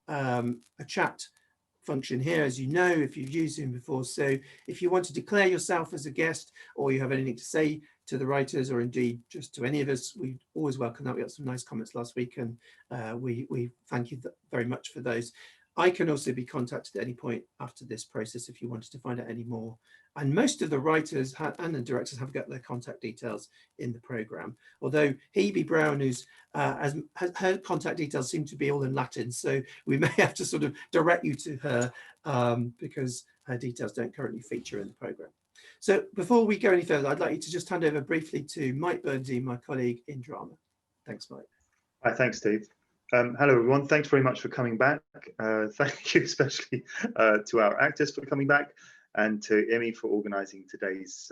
a chat function here, as you know, if you've used Zoom before. So if you want to declare yourself as a guest, or you have anything to say to the writers, or indeed just to any of us, we always welcome that. We got some nice comments last week, and we thank you very much for those. I can also be contacted at any point after this process if you wanted to find out any more. And most of the writers and the directors have got their contact details in the programme. Although Hebe Brown, who's her contact details seem to be all in Latin, so we may have to sort of direct you to her because her details don't currently feature in the programme. So before we go any further, I'd like you to just hand over briefly to Mike Bernstein, my colleague in drama. Thanks, Mike. Hi, thanks, Steve. Hello, everyone. Thanks very much for coming back. Thank you especially to our actors for coming back, and to Emmy for organising today's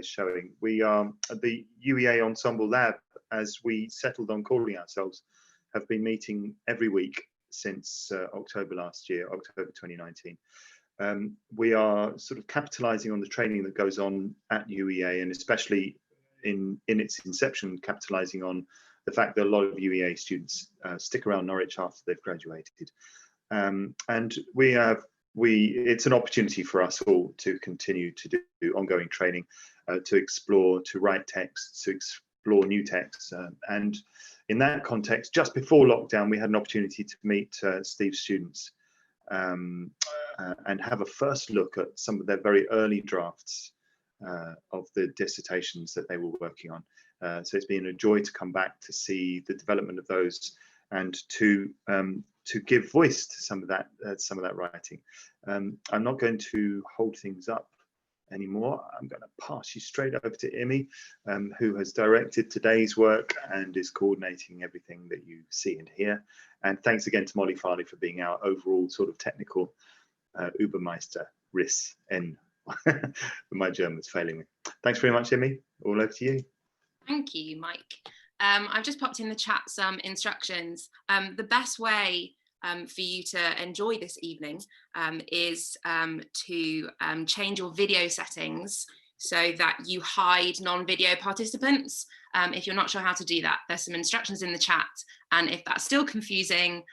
showing. We are at the UEA Ensemble Lab, as we settled on calling ourselves, have been meeting every week since October last year, October 2019. We are sort of capitalising on the training that goes on at UEA, and especially in its inception, capitalising on the fact that a lot of UEA students stick around Norwich after they've graduated. And it's an opportunity for us all to continue to do ongoing training, to explore, to write texts, to explore new texts. And in that context, just before lockdown, we had an opportunity to meet Steve's students and have a first look at some of their very early drafts of the dissertations that they were working on. So it's been a joy to come back to see the development of those, and to give voice to some of that writing. I'm not going to hold things up anymore. I'm going to pass you straight over to Emmy, who has directed today's work and is coordinating everything that you see and hear. And thanks again to Molly Farley for being our overall sort of technical Übermeister Riss N. My German's failing me. Thanks very much, Emmy. All over to you. Thank you, Mike. I've just popped in the chat some instructions. The best way for you to enjoy this evening is to change your video settings so that you hide non-video participants. If you're not sure how to do that, there's some instructions in the chat. And if that's still confusing,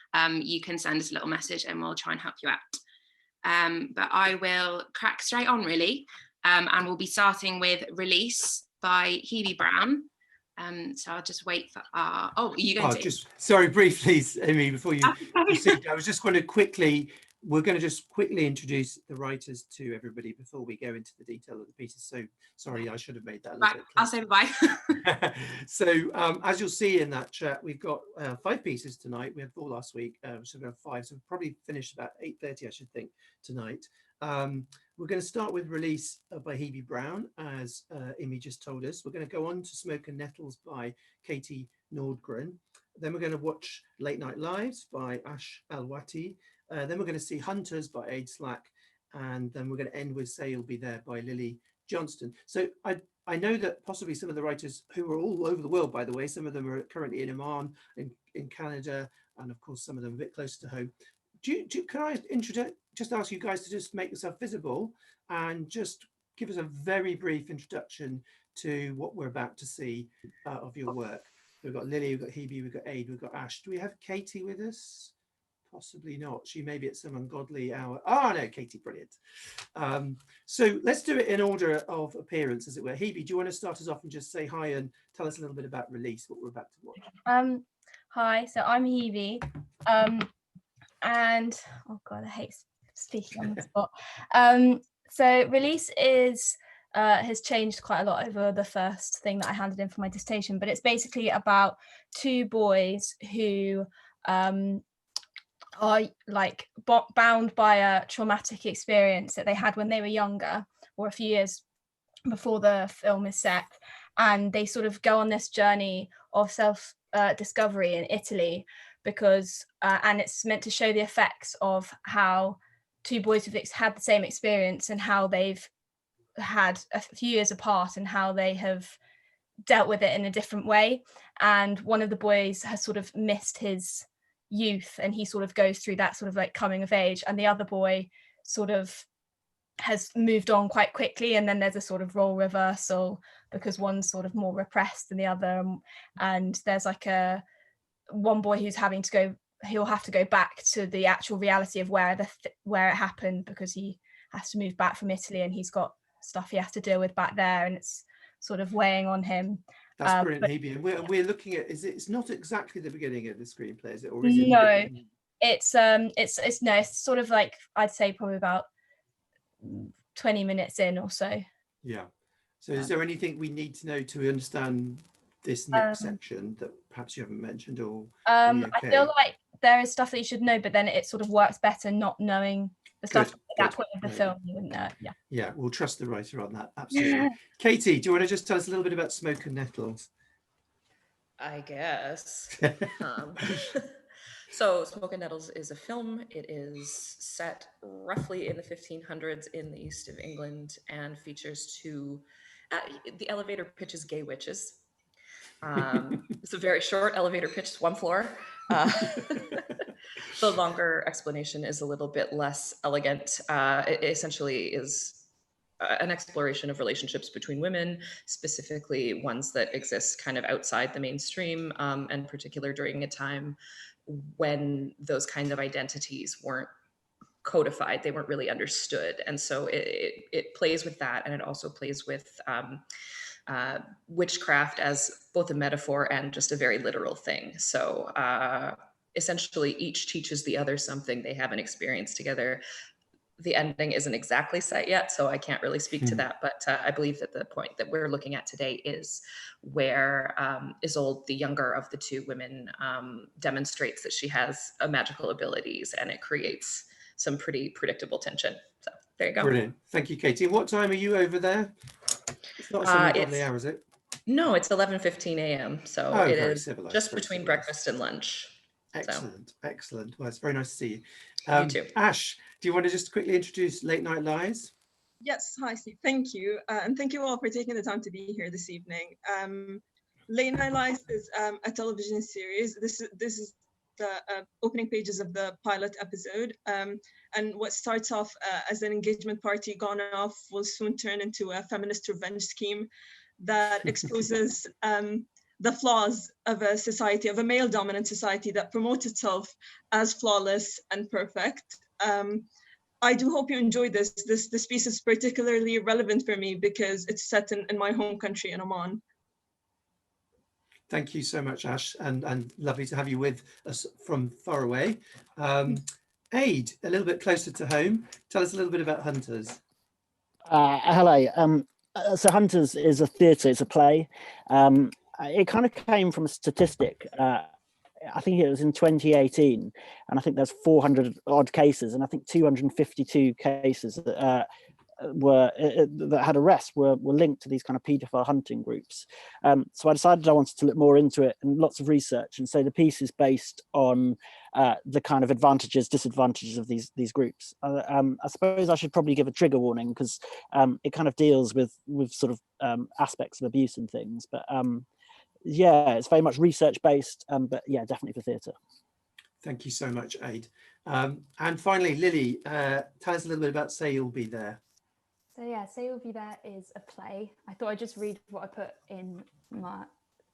you can send us a little message and we'll try and help you out. But I will crack straight on, really. And we'll be starting with Release by Hebe Brown. So I'll just wait for our... Oh, are you going to... Just, sorry, briefly, Amy, before you proceed, I was just going to quickly... We're going to just quickly introduce the writers to everybody before we go into the detail of the pieces. So sorry, I should have made that a little bit clear. I'll say bye. So as you'll see in that chat, we've got 5 pieces tonight. We had 4 last week, so we have 5. So we'll probably finish about 8:30, I should think, tonight. We're going to start with Release by Hebe Brown, as Amy just told us. We're going to go on to Smoke and Nettles by Katie Nordgren. Then we're going to watch Late Night Lives by Ash Alwati. Then we're going to see Hunters by Aid Slack, and then we're going to end with Say You'll Be There by Lily Johnston. So I know that possibly some of the writers who are all over the world, by the way, some of them are currently in Oman, in Canada, and of course some of them a bit closer to home. Can I just ask you guys to just make yourself visible and just give us a very brief introduction to what we're about to see of your work. We've got Lily, we've got Hebe, we've got Aid, we've got Ash. Do we have Katie with us? Possibly not. She may be at some ungodly hour. Oh no, Katie, brilliant. So let's do it in order of appearance, as it were. Hebe, do you want to start us off and just say hi and tell us a little bit about Release, what we're about to watch? Hi, so I'm Hebe, and oh god, I hate speaking on the spot. So Release is has changed quite a lot over the first thing that I handed in for my dissertation, but it's basically about 2 boys who are like bound by a traumatic experience that they had when they were younger, or a few years before the film is set, and they sort of go on this journey of self discovery in Italy, because and it's meant to show the effects of how 2 boys have had the same experience and how they've had a few years apart and how they have dealt with it in a different way. And one of the boys has sort of missed his youth, and he sort of goes through that sort of like coming of age, and the other boy sort of has moved on quite quickly, and then there's a sort of role reversal because one's sort of more repressed than the other, and there's like one boy who's having to go he'll have to go back to the actual reality of where it happened, because he has to move back from Italy and he's got stuff he has to deal with back there, and it's sort of weighing on him. That's brilliant, Hebe. And we're looking at, it's not exactly the beginning of the screenplay, is it? Or is it? No, it's sort of like, I'd say probably about 20 minutes in or so. Yeah. So is there anything we need to know to understand this next section that perhaps you haven't mentioned, or I feel like there is stuff that you should know, but then it sort of works better not knowing the stuff at that point of the film. You wouldn't know. Yeah, we'll trust the writer on that. Absolutely. Katie, do you want to just tell us a little bit about Smoke and Nettles? I guess. So Smoke and Nettles is a film. It is set roughly in the 1500s in the east of England and features two, the elevator pitch is gay witches. It's a very short elevator pitch, one floor. The longer explanation is a little bit less elegant. It essentially is an exploration of relationships between women, specifically ones that exist kind of outside the mainstream, and particular during a time when those kind of identities weren't codified, they weren't really understood. And so it plays with that, and it also plays with witchcraft as both a metaphor and just a very literal thing. So essentially each teaches the other something they haven't experienced together. The ending isn't exactly set yet, so I can't really speak to that, but I believe that the point that we're looking at today is where Isolde, the younger of the two women, demonstrates that she has magical abilities, and it creates some pretty predictable tension. So there you go. Brilliant. Thank you, Katie. What time are you over there? It's not something on the hour, is it? No, it's 11:15 a.m. So it is just between breakfast and lunch. Excellent, excellent. Well, it's very nice to see you. You too. Ash, do you want to just quickly introduce Late Night Lies? Yes, hi Steve, thank you. And thank you all for taking the time to be here this evening. Late Night Lies is a television series. This is the opening pages of the pilot episode. And what starts off as an engagement party gone off will soon turn into a feminist revenge scheme that exposes the flaws of a society, of a male-dominant society that promotes itself as flawless and perfect. I do hope you enjoy this. This piece is particularly relevant for me because it's set in my home country in Oman. Thank you so much, Ash, and lovely to have you with us from far away. Aid, a little bit closer to home. Tell us a little bit about Hunters. Hello. So Hunters is a theatre, it's a play. It kind of came from a statistic. I think it was in 2018, and I think there's 400 odd cases, and I think 252 cases that had arrests were linked to these kind of paedophile hunting groups. So I decided I wanted to look more into it, and lots of research. And so the piece is based on the kind of advantages, disadvantages of these groups. I suppose I should probably give a trigger warning because it kind of deals with sort of aspects of abuse and things. But yeah, it's very much research based, but yeah, definitely for theatre. Thank you so much, Aid. And finally, Lily, tell us a little bit about Say You'll Be There. So yeah, Say You'll Be There is a play. I thought I'd just read what I put in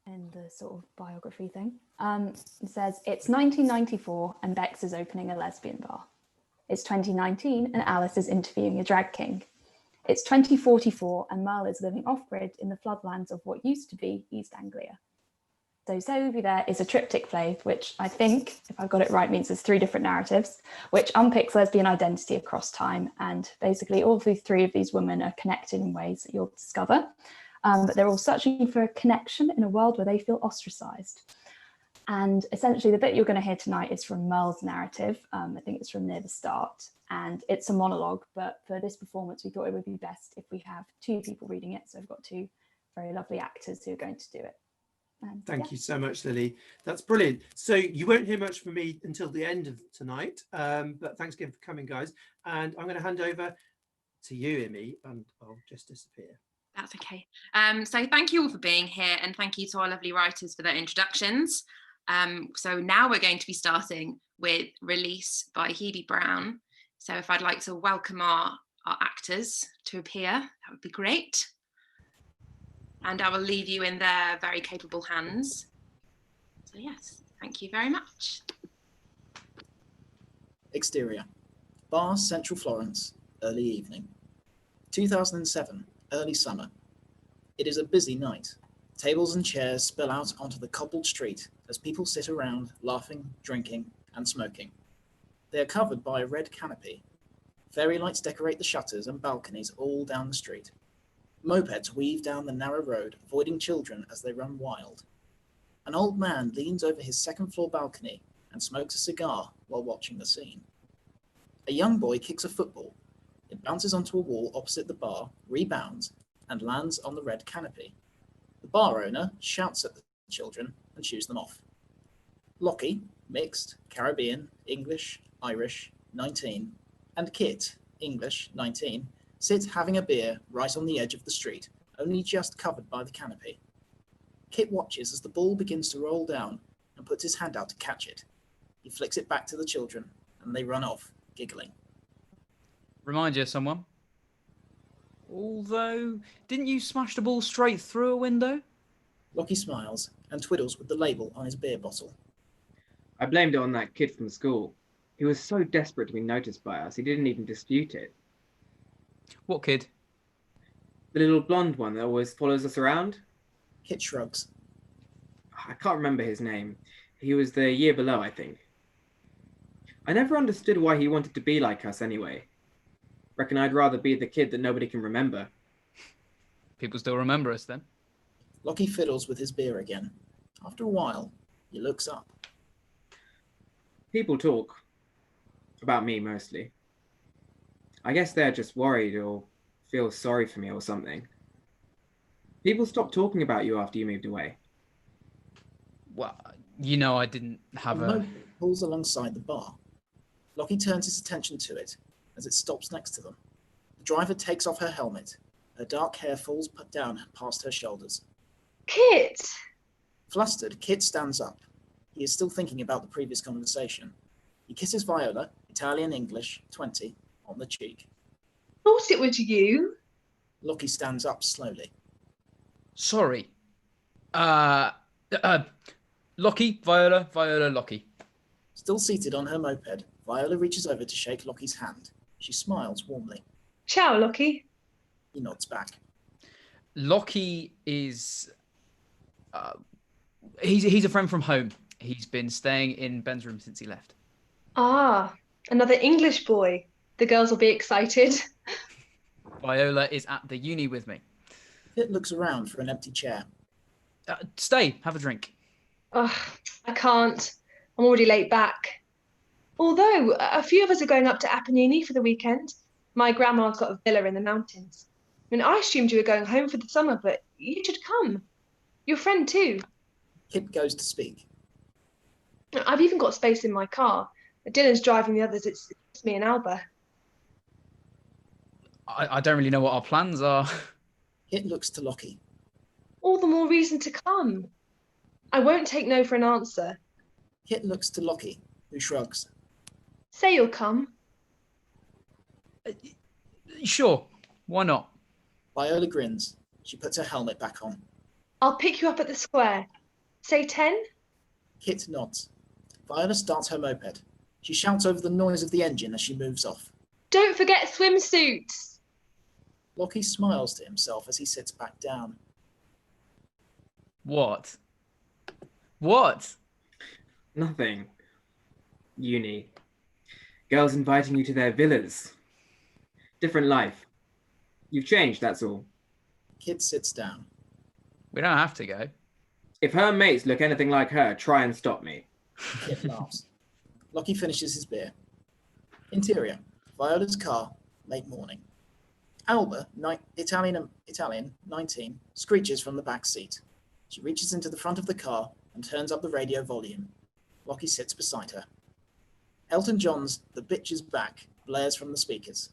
the sort of biography thing. It says, it's 1994 and Bex is opening a lesbian bar. It's 2019 and Alice is interviewing a drag king. It's 2044 and Merle is living off-grid in the floodlands of what used to be East Anglia. So Say You'll Be There is a triptych play, which I think, if I've got it right, means there's 3 different narratives, which unpicks lesbian identity across time. And basically all of the 3 of these women are connected in ways that you'll discover. But they're all searching for a connection in a world where they feel ostracized. And essentially the bit you're going to hear tonight is from Merle's narrative. I think it's from near the start. And it's a monologue, but for this performance, we thought it would be best if we have 2 people reading it. So I've got 2 very lovely actors who are going to do it. Thank you so much, Lily. That's brilliant. So you won't hear much from me until the end of tonight, but thanks again for coming, guys. And I'm going to hand over to you, Imi, and I'll just disappear. That's okay. So thank you all for being here, and thank you to our lovely writers for their introductions. So now we're going to be starting with Release by Hebe Brown. So if I'd like to welcome our actors to appear, that would be great. And I will leave you in their very capable hands. So yes, thank you very much. Exterior. Bar, Central Florence, early evening. 2007, early summer. It is a busy night. Tables and chairs spill out onto the cobbled street as people sit around, laughing, drinking, and smoking. They are covered by a red canopy. Fairy lights decorate the shutters and balconies all down the street. Mopeds weave down the narrow road, avoiding children as they run wild. An old man leans over his second-floor balcony and smokes a cigar while watching the scene. A young boy kicks a football. It bounces onto a wall opposite the bar, rebounds, and lands on the red canopy. The bar owner shouts at the children and shoos them off. Lockie, mixed, Caribbean, English, Irish, 19, and Kit, English, 19, sit having a beer right on the edge of the street, only just covered by the canopy. Kit watches as the ball begins to roll down and puts his hand out to catch it. He flicks it back to the children, and they run off, giggling. Remind you of someone? Although, didn't you smash the ball straight through a window? Lockie smiles and twiddles with the label on his beer bottle. I blamed it on that kid from school. He was so desperate to be noticed by us, he didn't even dispute it. What kid? The little blonde one that always follows us around? Kit shrugs. I can't remember his name. He was the year below, I think. I never understood why he wanted to be like us anyway. Reckon I'd rather be the kid that nobody can remember. People still remember us then? Lockie fiddles with his beer again. After a while, he looks up. People talk. About me, mostly. I guess they're just worried or feel sorry for me or something. People stopped talking about you after you moved away. Well, you know I didn't have A a... moped pulls alongside the bar. Lockie turns his attention to it as it stops next to them. The driver takes off her helmet. Her dark hair falls down past her shoulders. Kit! Flustered, Kit stands up. He is still thinking about the previous conversation. He kisses Viola, Italian English, 20, on the cheek. Thought it was you. Lockie stands up slowly. Sorry. Lockie, Viola, Lockie. Still seated on her moped, Viola reaches over to shake Lockie's hand. She smiles warmly. Ciao, Lockie. He nods back. Lockie is... he's a friend from home. He's been staying in Ben's room since he left. Ah, another English boy. The girls will be excited. Viola is at the uni with me. Kit looks around for an empty chair. Stay, have a drink. Ugh, I can't. I'm already late back. Although, a few of us are going up to Apennini for the weekend. My grandma's got a villa in the mountains. I mean, I assumed you were going home for the summer, but you should come. Your friend too. Kit goes to speak. I've even got space in my car. Dylan's driving the others. It's me and Alba. I don't really know what our plans are. Kit looks to Lockie. All the more reason to come. I won't take no for an answer. Kit looks to Lockie, who shrugs. Say you'll come. Sure, why not? Viola grins. She puts her helmet back on. I'll pick you up at the square. Say 10? Kit nods. Viola starts her moped. She shouts over the noise of the engine as she moves off. Don't forget swimsuits. Lockie smiles to himself as he sits back down. What? What? Nothing. Uni. Girls inviting you to their villas. Different life. You've changed, that's all. Kit sits down. We don't have to go. If her mates look anything like her, try and stop me. Kit laughs. Lockie finishes his beer. Interior. Viola's car, late morning. Alba, Italian, 19, screeches from the back seat. She reaches into the front of the car and turns up the radio volume. Lockie sits beside her. Elton John's The Bitch Is Back blares from the speakers.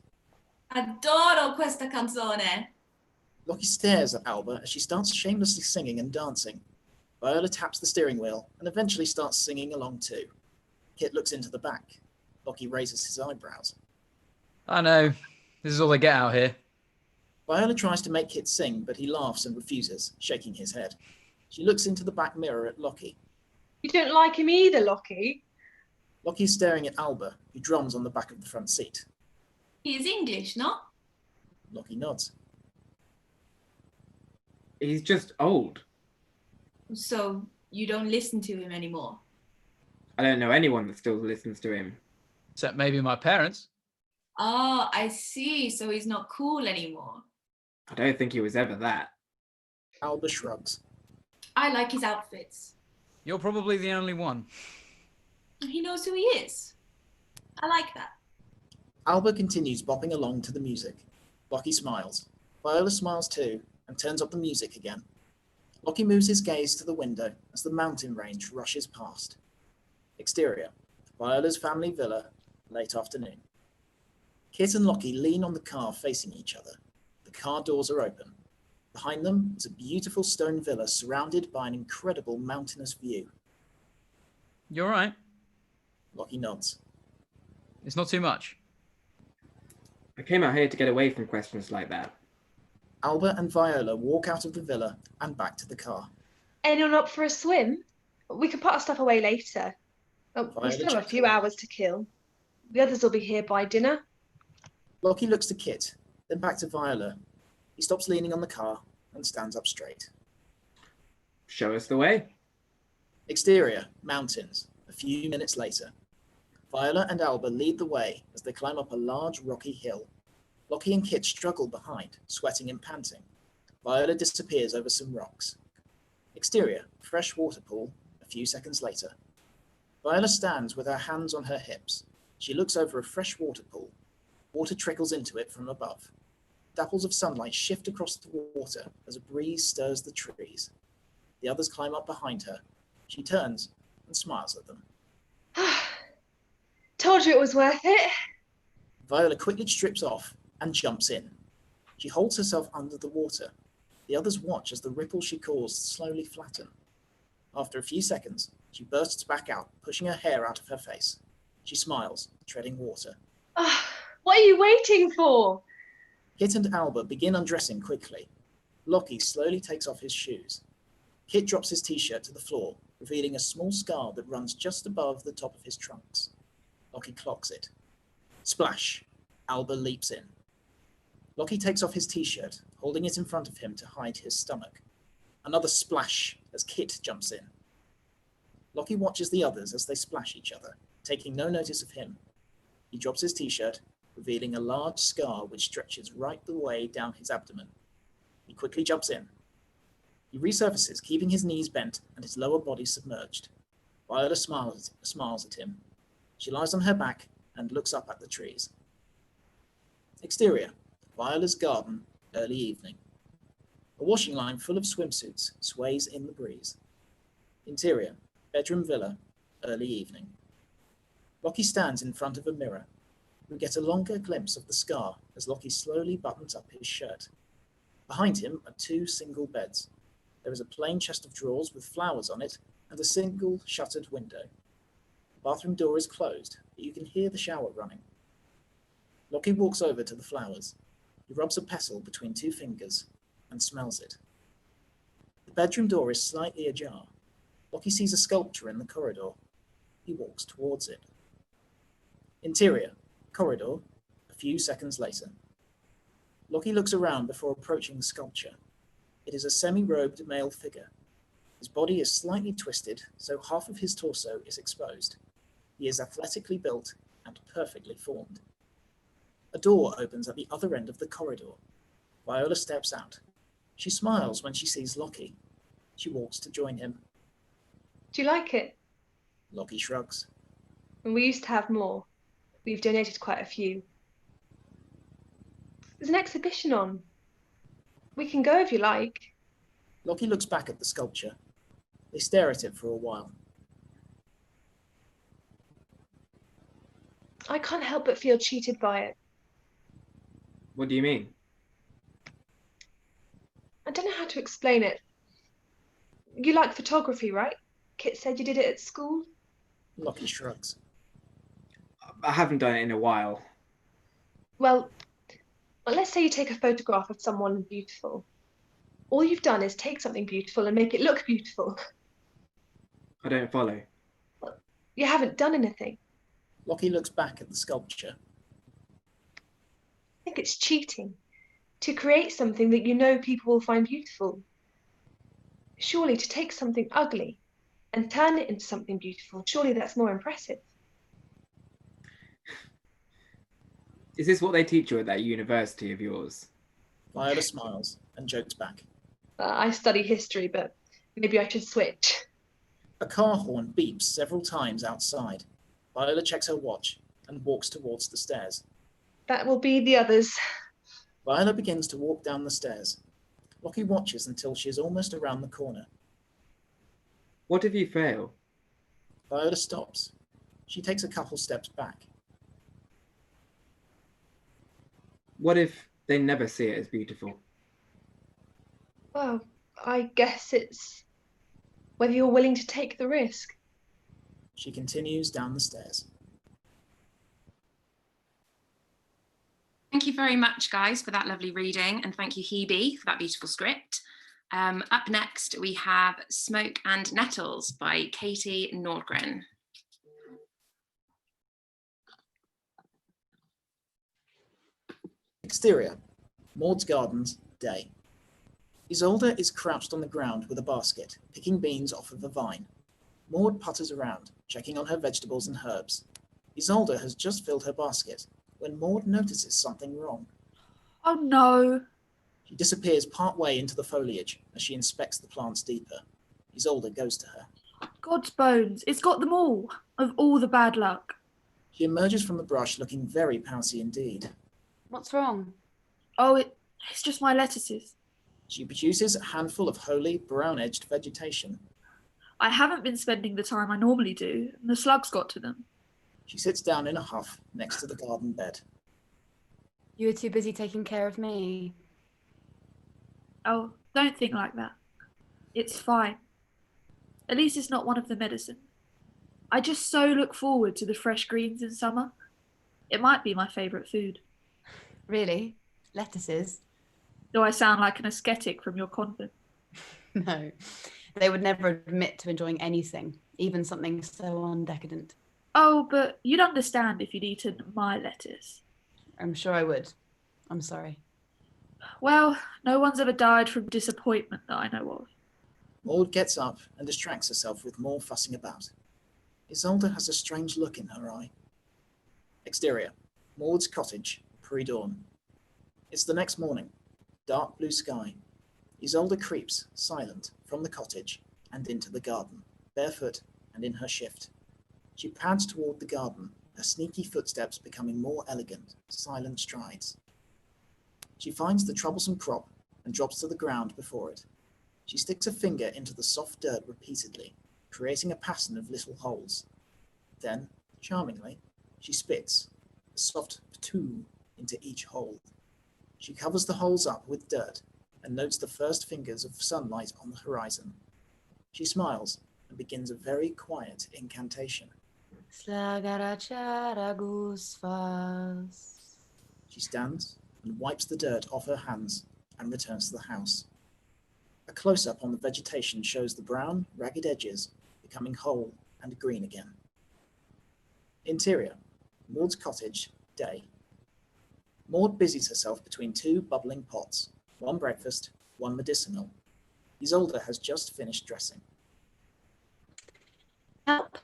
Adoro questa canzone. Lockie stares at Alba as she starts shamelessly singing and dancing. Viola taps the steering wheel and eventually starts singing along too. Kit looks into the back. Lockie raises his eyebrows. I know. This is all they get out here. Viola tries to make Kit sing, but he laughs and refuses, shaking his head. She looks into the back mirror at Lockie. You don't like him either, Lockie? Lockie's staring at Alba, who drums on the back of the front seat. He is English, no? Lockie nods. He's just old. So you don't listen to him anymore? I don't know anyone that still listens to him. Except maybe my parents. Oh, I see. So he's not cool anymore. I don't think he was ever that. Alba shrugs. I like his outfits. You're probably the only one. He knows who he is. I like that. Alba continues bopping along to the music. Lockie smiles. Viola smiles too and turns up the music again. Lockie moves his gaze to the window as the mountain range rushes past. Exterior, Viola's family villa, late afternoon. Kit and Lockie lean on the car facing each other. The car doors are open. Behind them is a beautiful stone villa surrounded by an incredible mountainous view. You all right? Lockie nods. It's not too much. I came out here to get away from questions like that. Alba and Viola walk out of the villa and back to the car. Anyone up for a swim? We can put our stuff away later. We still have a few hours to kill. The others will be here by dinner. Lockie looks to Kit, then back to Viola. He stops leaning on the car and stands up straight. Show us the way. Exterior, mountains. A few minutes later. Viola and Alba lead the way as they climb up a large rocky hill. Lockie and Kit struggle behind, sweating and panting. Viola disappears over some rocks. Exterior, fresh water pool. A few seconds later. Viola stands with her hands on her hips. She looks over a fresh water pool. Water trickles into it from above. Dapples of sunlight shift across the water as a breeze stirs the trees. The others climb up behind her. She turns and smiles at them. Told you it was worth it. Viola quickly strips off and jumps in. She holds herself under the water. The others watch as the ripple she caused slowly flatten. After a few seconds, she bursts back out, pushing her hair out of her face. She smiles, treading water. What are you waiting for? Kit and Alba begin undressing quickly. Lockie slowly takes off his shoes. Kit drops his t-shirt to the floor, revealing a small scar that runs just above the top of his trunks. Lockie clocks it. Splash! Alba leaps in. Lockie takes off his t-shirt, holding it in front of him to hide his stomach. Another splash as Kit jumps in. Lockie watches the others as they splash each other, taking no notice of him. He drops his t-shirt, revealing a large scar which stretches right the way down his abdomen. He quickly jumps in. He resurfaces, keeping his knees bent and his lower body submerged. Viola smiles at him. She lies on her back and looks up at the trees. Exterior, Viola's garden, early evening. A washing line full of swimsuits sways in the breeze. Interior, bedroom villa, early evening. Lockie stands in front of a mirror. We get a longer glimpse of the scar as Lockie slowly buttons up his shirt. Behind him are two single beds. There is a plain chest of drawers with flowers on it and a single shuttered window. The bathroom door is closed, but you can hear the shower running. Lockie walks over to the flowers. He rubs a petal between two fingers and smells it. The bedroom door is slightly ajar. Lockie sees a sculpture in the corridor. He walks towards it. Interior, corridor, a few seconds later. Lockie looks around before approaching the sculpture. It is a semi-robed male figure. His body is slightly twisted, so half of his torso is exposed. He is athletically built and perfectly formed. A door opens at the other end of the corridor. Viola steps out. She smiles when she sees Lockie. She walks to join him. Do you like it? Lockie shrugs. We used to have more. We've donated quite a few. There's an exhibition on. We can go if you like. Lockie looks back at the sculpture. They stare at it for a while. I can't help but feel cheated by it. What do you mean? I don't know how to explain it. You like photography, right? Kit said you did it at school. Lockie shrugs. I haven't done it in a while. Well, let's say you take a photograph of someone beautiful. All you've done is take something beautiful and make it look beautiful. I don't follow. You haven't done anything. Lockie looks back at the sculpture. I think it's cheating to create something that you know people will find beautiful. Surely to take something ugly and turn it into something beautiful, surely that's more impressive. Is this what they teach you at that university of yours? Viola smiles and jokes back. I study history, but maybe I should switch. A car horn beeps several times outside. Viola checks her watch and walks towards the stairs. That will be the others. Viola begins to walk down the stairs. Lockie watches until she is almost around the corner. What if you fail? Viola stops. She takes a couple steps back. What if they never see it as beautiful? Well, I guess it's whether you're willing to take the risk. She continues down the stairs. Thank you very much, guys, for that lovely reading. And thank you, Hebe, for that beautiful script. Up next, we have Smoke and Nettles by Katie Nordgren. Exterior, Maud's Gardens, day. Isolde is crouched on the ground with a basket, picking beans off of a vine. Maud putters around, checking on her vegetables and herbs. Isolde has just filled her basket when Maud notices something wrong. Oh no. She disappears partway into the foliage as she inspects the plants deeper. Isolde goes to her. God's bones, it's got them all, of all the bad luck. She emerges from the brush looking very pousy indeed. What's wrong? Oh, it's just my lettuces. She produces a handful of holy, brown-edged vegetation. I haven't been spending the time I normally do, and the slugs got to them. She sits down in a huff next to the garden bed. You were too busy taking care of me. Oh, don't think like that. It's fine. At least it's not one of the medicine. I just so look forward to the fresh greens in summer. It might be my favourite food. Really? Lettuces? Do I sound like an ascetic from your convent? No. They would never admit to enjoying anything, even something so undecadent. Oh, but you'd understand if you'd eaten my lettuce. I'm sure I would. I'm sorry. Well, no one's ever died from disappointment that I know of. Maud gets up and distracts herself with more fussing about. Isolde has a strange look in her eye. Exterior, Maud's cottage, pre-dawn. It's the next morning, dark blue sky. Isolde creeps, silent, from the cottage and into the garden, barefoot and in her shift. She pads toward the garden, her sneaky footsteps becoming more elegant, silent strides. She finds the troublesome crop and drops to the ground before it. She sticks a finger into the soft dirt repeatedly, creating a pattern of little holes. Then, charmingly, she spits a soft ptoo into each hole. She covers the holes up with dirt and notes the first fingers of sunlight on the horizon. She smiles and begins a very quiet incantation. She stands and wipes the dirt off her hands and returns to the house. A close-up on the vegetation shows the brown, ragged edges becoming whole and green again. Interior, Maud's cottage, day. Maud busies herself between two bubbling pots, one breakfast, one medicinal. Isolde has just finished dressing. Help.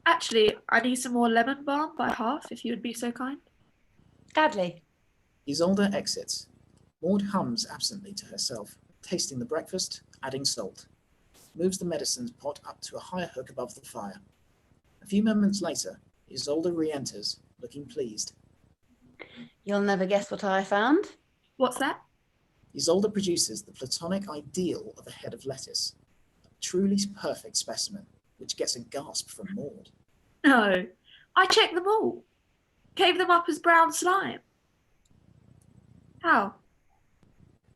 Actually, I need some more lemon balm by half, if you would be so kind. Gladly. Isolde exits. Maud hums absently to herself, tasting the breakfast, adding salt. Moves the medicines pot up to a higher hook above the fire. A few moments later, Isolde re-enters, looking pleased. You'll never guess what I found. What's that? Isolde produces the platonic ideal of a head of lettuce. A truly perfect specimen, which gets a gasp from Maud. No, I checked them all. Gave them up as brown slime. How?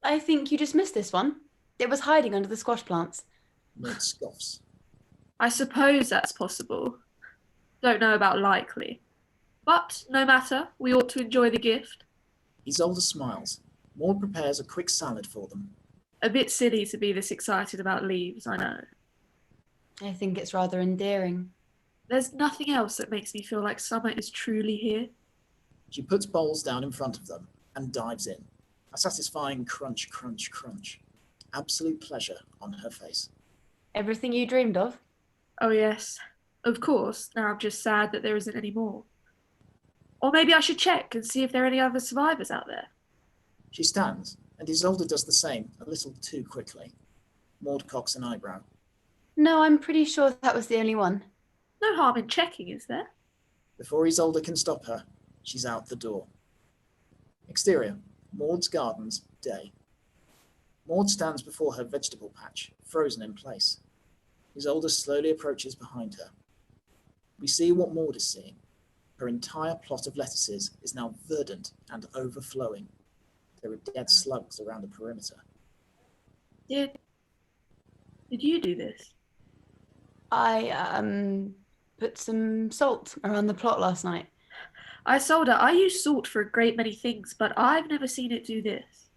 I think you just missed this one. It was hiding under the squash plants. Maud scoffs. I suppose that's possible. Don't know about likely. But no matter, we ought to enjoy the gift. Isolde smiles. Maud prepares a quick salad for them. A bit silly to be this excited about leaves, I know. I think it's rather endearing. There's nothing else that makes me feel like summer is truly here. She puts bowls down in front of them and dives in, a satisfying crunch, crunch, crunch. Absolute pleasure on her face. Everything you dreamed of? Oh yes, of course. Now I'm just sad that there isn't any more. Or maybe I should check and see if there are any other survivors out there. She stands, and Isolde does the same, a little too quickly. Maud cocks an eyebrow. No, I'm pretty sure that was the only one. No harm in checking, is there? Before Isolde can stop her, she's out the door. Exterior, Maud's gardens, day. Maud stands before her vegetable patch, frozen in place. Isolde slowly approaches behind her. We see what Maud is seeing. Her entire plot of lettuces is now verdant and overflowing. There are dead slugs around the perimeter. Did you do this? I put some salt around the plot last night. Isolde, I use salt for a great many things, but I've never seen it do this.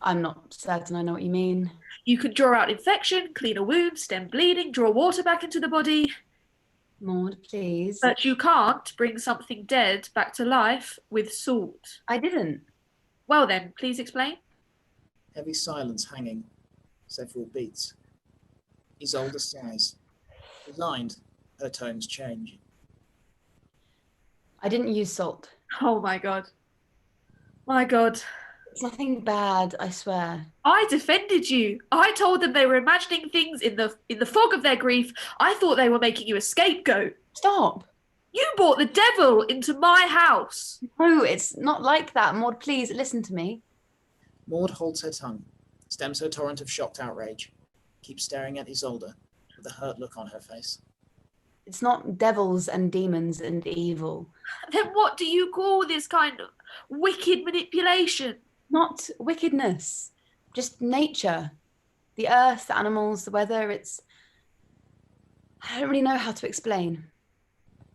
I'm not certain I know what you mean. You can draw out infection, clean a wound, stem bleeding, draw water back into the body. Maud, please. But you can't bring something dead back to life with salt. I didn't. Well then, please explain. Heavy silence hanging. Several beats. Isolde sighs. Resigned, her tones change. I didn't use salt. Oh my God. My God. It's nothing bad, I swear. I defended you. I told them they were imagining things in the fog of their grief. I thought they were making you a scapegoat. Stop. You brought the devil into my house. No, it's not like that. Maud, please listen to me. Maud holds her tongue, stems her torrent of shocked outrage, keeps staring at Isolde with a hurt look on her face. It's not devils and demons and evil. Then what do you call this kind of wicked manipulation? Not wickedness, just nature. The earth, the animals, the weather, I don't really know how to explain.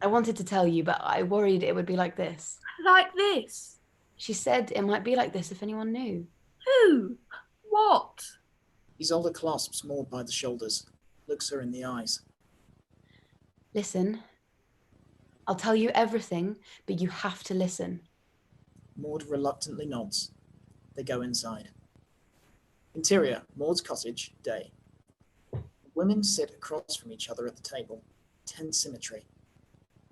I wanted to tell you, but I worried it would be like this. Like this? She said it might be like this if anyone knew. Who? What? Isolde clasps Maud by the shoulders, looks her in the eyes. Listen. I'll tell you everything, but you have to listen. Maud reluctantly nods. They go inside. Interior, Maud's cottage, day. Women sit across from each other at the table. Tense symmetry.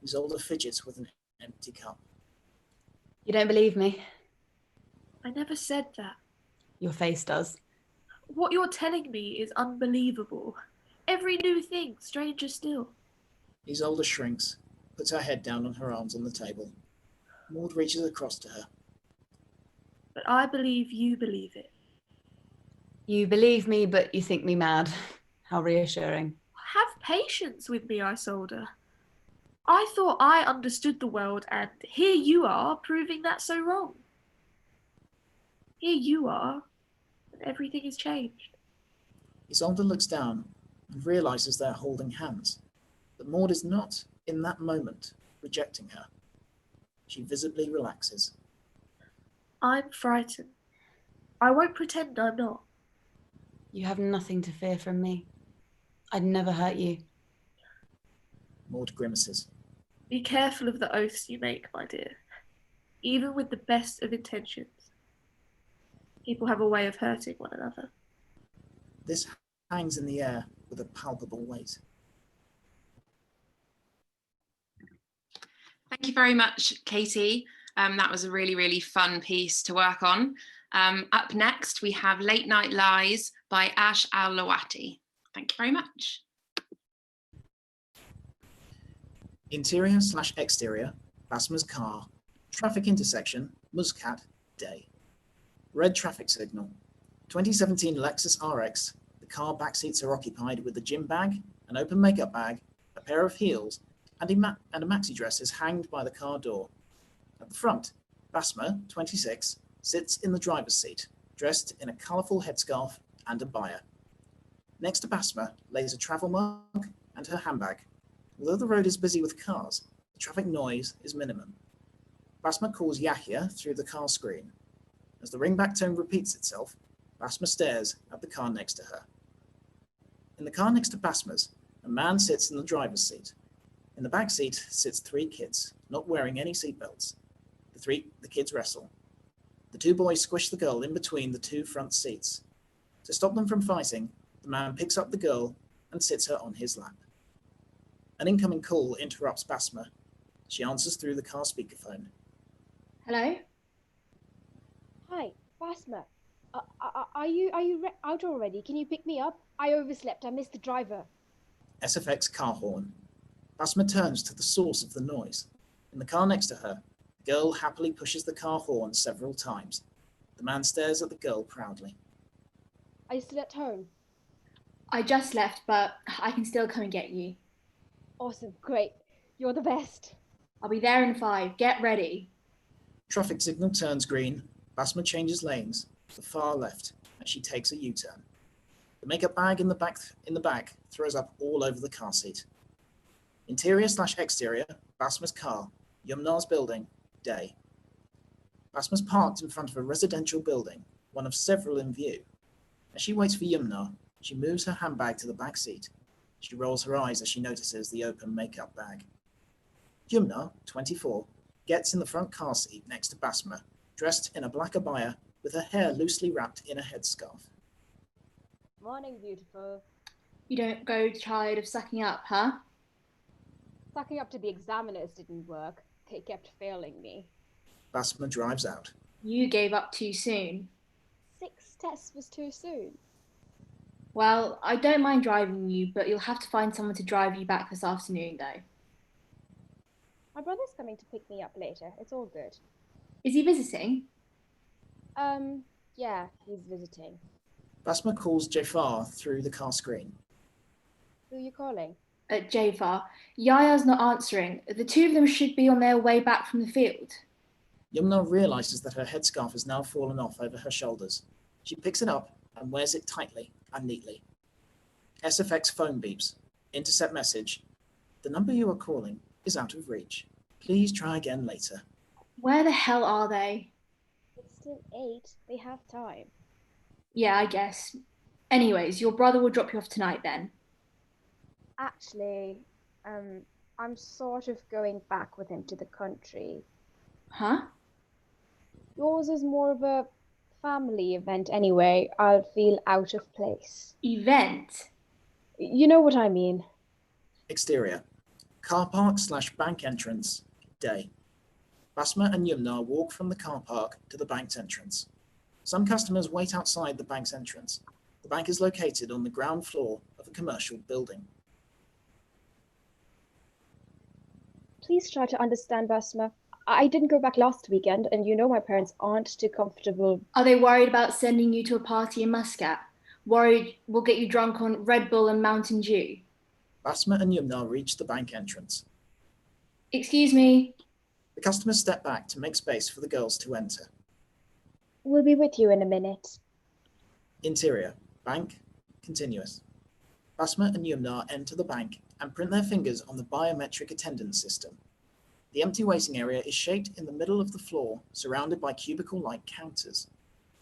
Isolde fidgets with an empty cup. You don't believe me? I never said that. Your face does. What you're telling me is unbelievable. Every new thing, stranger still. Isolde shrinks, puts her head down on her arms on the table. Maud reaches across to her. But I believe you believe it. You believe me, but you think me mad. How reassuring. Have patience with me, Isolde. I thought I understood the world, and here you are proving that so wrong. Here you are, and everything has changed. Isolde looks down and realizes they're holding hands, that Maud is not, in that moment, rejecting her. She visibly relaxes. I'm frightened. I won't pretend I'm not. You have nothing to fear from me. I'd never hurt you. Maud grimaces. Be careful of the oaths you make, my dear. Even with the best of intentions, people have a way of hurting one another. This hangs in the air with a palpable weight. Thank you very much, Katie. That was a really, really fun piece to work on. Up next, we have Late Night Lies by Ash Al-Lawati. Thank you very much. Interior/exterior, Basma's car. Traffic intersection, Muscat, day. Red traffic signal. 2017 Lexus RX. The car backseats are occupied with a gym bag, an open makeup bag, a pair of heels, and a maxi dress is hanged by the car door. At the front, Basma, 26, sits in the driver's seat, dressed in a colourful headscarf and abaya. Next to Basma lays a travel mug and her handbag. Although the road is busy with cars, the traffic noise is minimum. Basma calls Yahya through the car screen. As the ringback tone repeats itself, Basma stares at the car next to her. In the car next to Basma's, a man sits in the driver's seat. In the back seat sits 3 kids, not wearing any seatbelts. The kids wrestle. The 2 boys squish the girl in between the 2 front seats. To stop them from fighting, the man picks up the girl and sits her on his lap. An incoming call interrupts Basma. She answers through the car speakerphone. Hello? Hi, Basma. Are you out already? Can you pick me up? I overslept. I missed the driver. SFX car horn. Basma turns to the source of the noise. In the car next to her, the girl happily pushes the car horn several times. The man stares at the girl proudly. Are you still at home? I just left, but I can still come and get you. Awesome, great. You're the best. I'll be there in 5. Get ready. Traffic signal turns green. Basma changes lanes to the far left as she takes a U-turn. The makeup bag in the back throws up all over the car seat. Interior/exterior, Basma's car, Yumna's building, day. Basma's parked in front of a residential building, one of several in view. As she waits for Yumna, she moves her handbag to the back seat. She rolls her eyes as she notices the open makeup bag. Yumna, 24, gets in the front car seat next to Basma, dressed in a black abaya with her hair loosely wrapped in a headscarf. Morning, beautiful. You don't go tired of sucking up, huh? Sucking up to the examiners didn't work. They kept failing me. Basma drives out. You gave up too soon. 6 tests was too soon. Well, I don't mind driving you, but you'll have to find someone to drive you back this afternoon, though. My brother's coming to pick me up later. It's all good. Is he visiting? Yeah, he's visiting. Basma calls Jafar through the car screen. Who are you calling? Jafar. Yaya's not answering. The 2 of them should be on their way back from the field. Yumna realizes that her headscarf has now fallen off over her shoulders. She picks it up and wears it tightly and neatly. SFX phone beeps. Intercept message. The number you are calling is out of reach. Please try again later. Where the hell are they? It's still 8. They have time. Yeah, I guess. Anyways, your brother will drop you off tonight then. Actually, I'm sort of going back with him to the country. Huh? Yours is more of a family event anyway. I'll feel out of place. Event? You know what I mean. Exterior. Car park/bank entrance. Day. Basma and Yumna walk from the car park to the bank's entrance. Some customers wait outside the bank's entrance. The bank is located on the ground floor of a commercial building. Please try to understand, Basma. I didn't go back last weekend, and you know my parents aren't too comfortable. Are they worried about sending you to a party in Muscat? Worried we'll get you drunk on Red Bull and Mountain Dew? Basma and Yumna reach the bank entrance. Excuse me. The customers step back to make space for the girls to enter. We'll be with you in a minute. Interior. Bank. Continuous. Basma and Yumna enter the bank and print their fingers on the biometric attendance system. The empty waiting area is shaped in the middle of the floor, surrounded by cubicle-like counters.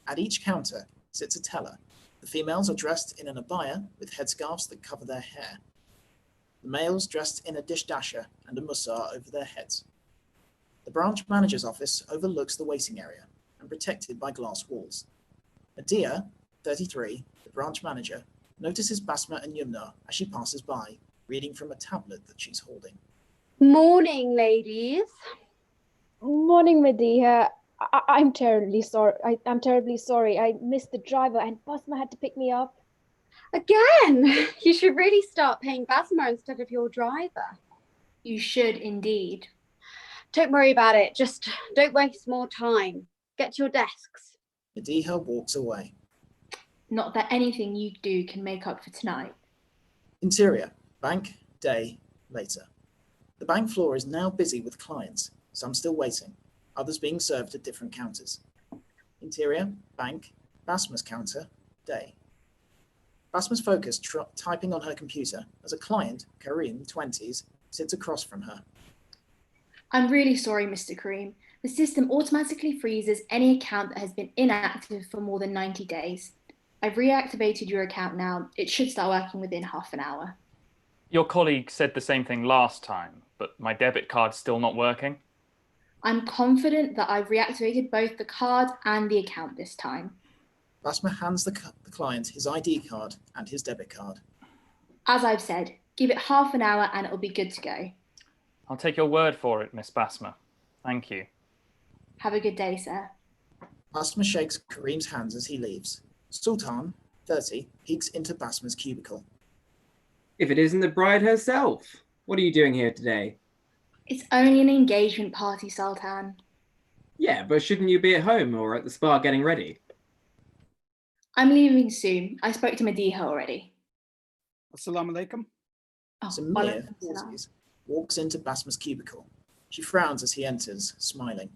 At each counter sits a teller. The females are dressed in an abaya with headscarves that cover their hair. The males dressed in a dish dasher and a mussar over their heads. The branch manager's office overlooks the waiting area and protected by glass walls. Medea, 33, the branch manager, notices Basma and Yumna as she passes by, reading from a tablet that she's holding. Morning, ladies. Morning, Medea. I'm terribly sorry. I'm terribly sorry. I missed the driver and Basma had to pick me up. Again, you should really start paying Basma instead of your driver. You should indeed. Don't worry about it. Just don't waste more time. Get to your desks. Medea walks away. Not that anything you do can make up for tonight. Interior. Bank. Day. Later. The bank floor is now busy with clients, some still waiting, others being served at different counters. Interior. Bank. Basma's counter. Day. Basma's focused typing on her computer as a client, Kareem, 20s, sits across from her. I'm really sorry, Mr. Kareem. The system automatically freezes any account that has been inactive for more than 90 days. I've reactivated your account now. It should start working within half an hour. Your colleague said the same thing last time. but my debit card's still not working. I'm confident that I've reactivated both the card and the account this time. Basma hands the client his ID card and his debit card. As I've said, give it half an hour and it'll be good to go. I'll take your word for it, Miss Basma. Thank you. Have a good day, sir. Basma shakes Kareem's hands as he leaves. Sultan, 30, peeks into Basma's cubicle. If it isn't the bride herself, what are you doing here today? It's only an engagement party, Sultan. Yeah, but shouldn't you be at home or at the spa getting ready? I'm leaving soon. I spoke to Madiha already. Assalamu alaikum. Samir, 40s, walks into Basma's cubicle. She frowns as he enters, smiling.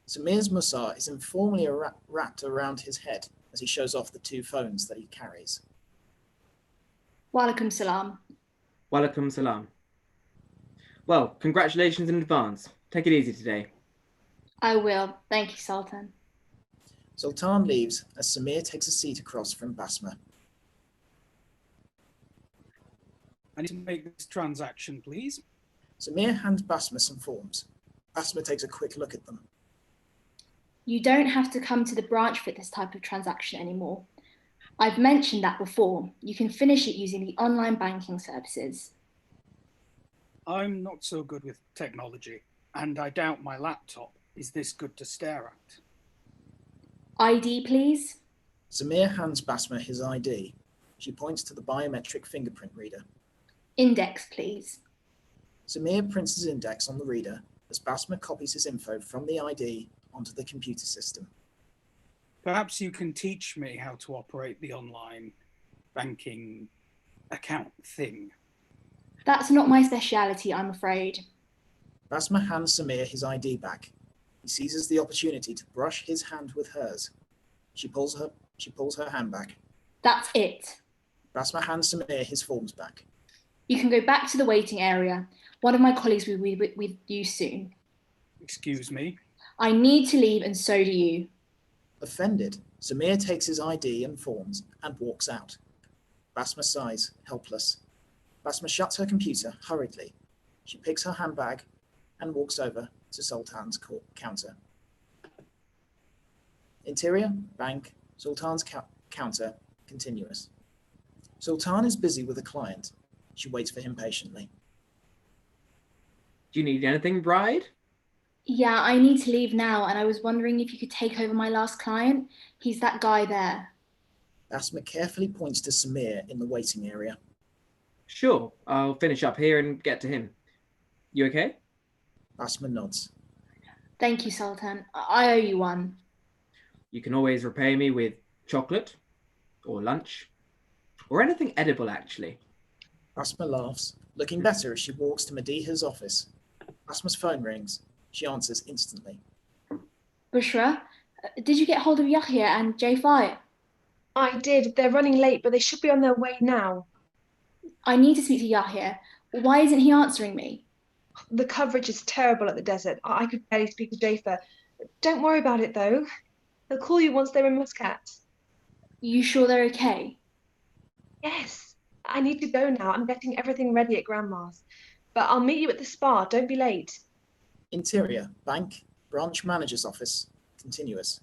Samir's mussar is informally wrapped around his head as he shows off the 2 phones that he carries. Walaikum salam. Walaikum salam. Well, congratulations in advance. Take it easy today. I will. Thank you, Sultan. Sultan leaves as Samir takes a seat across from Basma. I need to make this transaction, please. Samir hands Basma some forms. Basma takes a quick look at them. You don't have to come to the branch for this type of transaction anymore. I've mentioned that before. You can finish it using the online banking services. I'm not so good with technology, and I doubt my laptop is this good to stare at. ID, please. Samir hands Basma his ID. She points to the biometric fingerprint reader. Index, please. Samir prints his index on the reader as Basma copies his info from the ID onto the computer system. Perhaps you can teach me how to operate the online banking account thing. That's not my speciality, I'm afraid. Basma hands Samir his ID back. He seizes the opportunity to brush his hand with hers. She pulls her hand back. That's it. Basma hands Samir his forms back. You can go back to the waiting area. One of my colleagues will be with you soon. Excuse me? I need to leave and so do you. Offended, Samir takes his ID and forms and walks out. Basma sighs, helpless. Basma shuts her computer hurriedly. She picks her handbag and walks over to Sultan's counter. Interior, bank, Sultan's counter, continuous. Sultan is busy with a client. She waits for him patiently. Do you need anything, bride? Yeah, I need to leave now, and I was wondering if you could take over my last client. He's that guy there. Basma carefully points to Samir in the waiting area. Sure, I'll finish up here and get to him. You okay? Basma nods. Thank you, Sultan. I owe you one. You can always repay me with chocolate or lunch or anything edible, actually. Basma laughs, looking better as she walks to Madiha's office. Basma's phone rings. She answers instantly. Bushra, did you get hold of Yahya and J5? I did. They're running late, but they should be on their way now. I need to speak to Yahya. Why isn't he answering me? The coverage is terrible at the desert. I could barely speak to Jafer. Don't worry about it, though. They'll call you once they're in Muscat. You sure they're okay? Yes. I need to go now. I'm getting everything ready at Grandma's. But I'll meet you at the spa. Don't be late. Interior, bank, branch manager's office, continuous.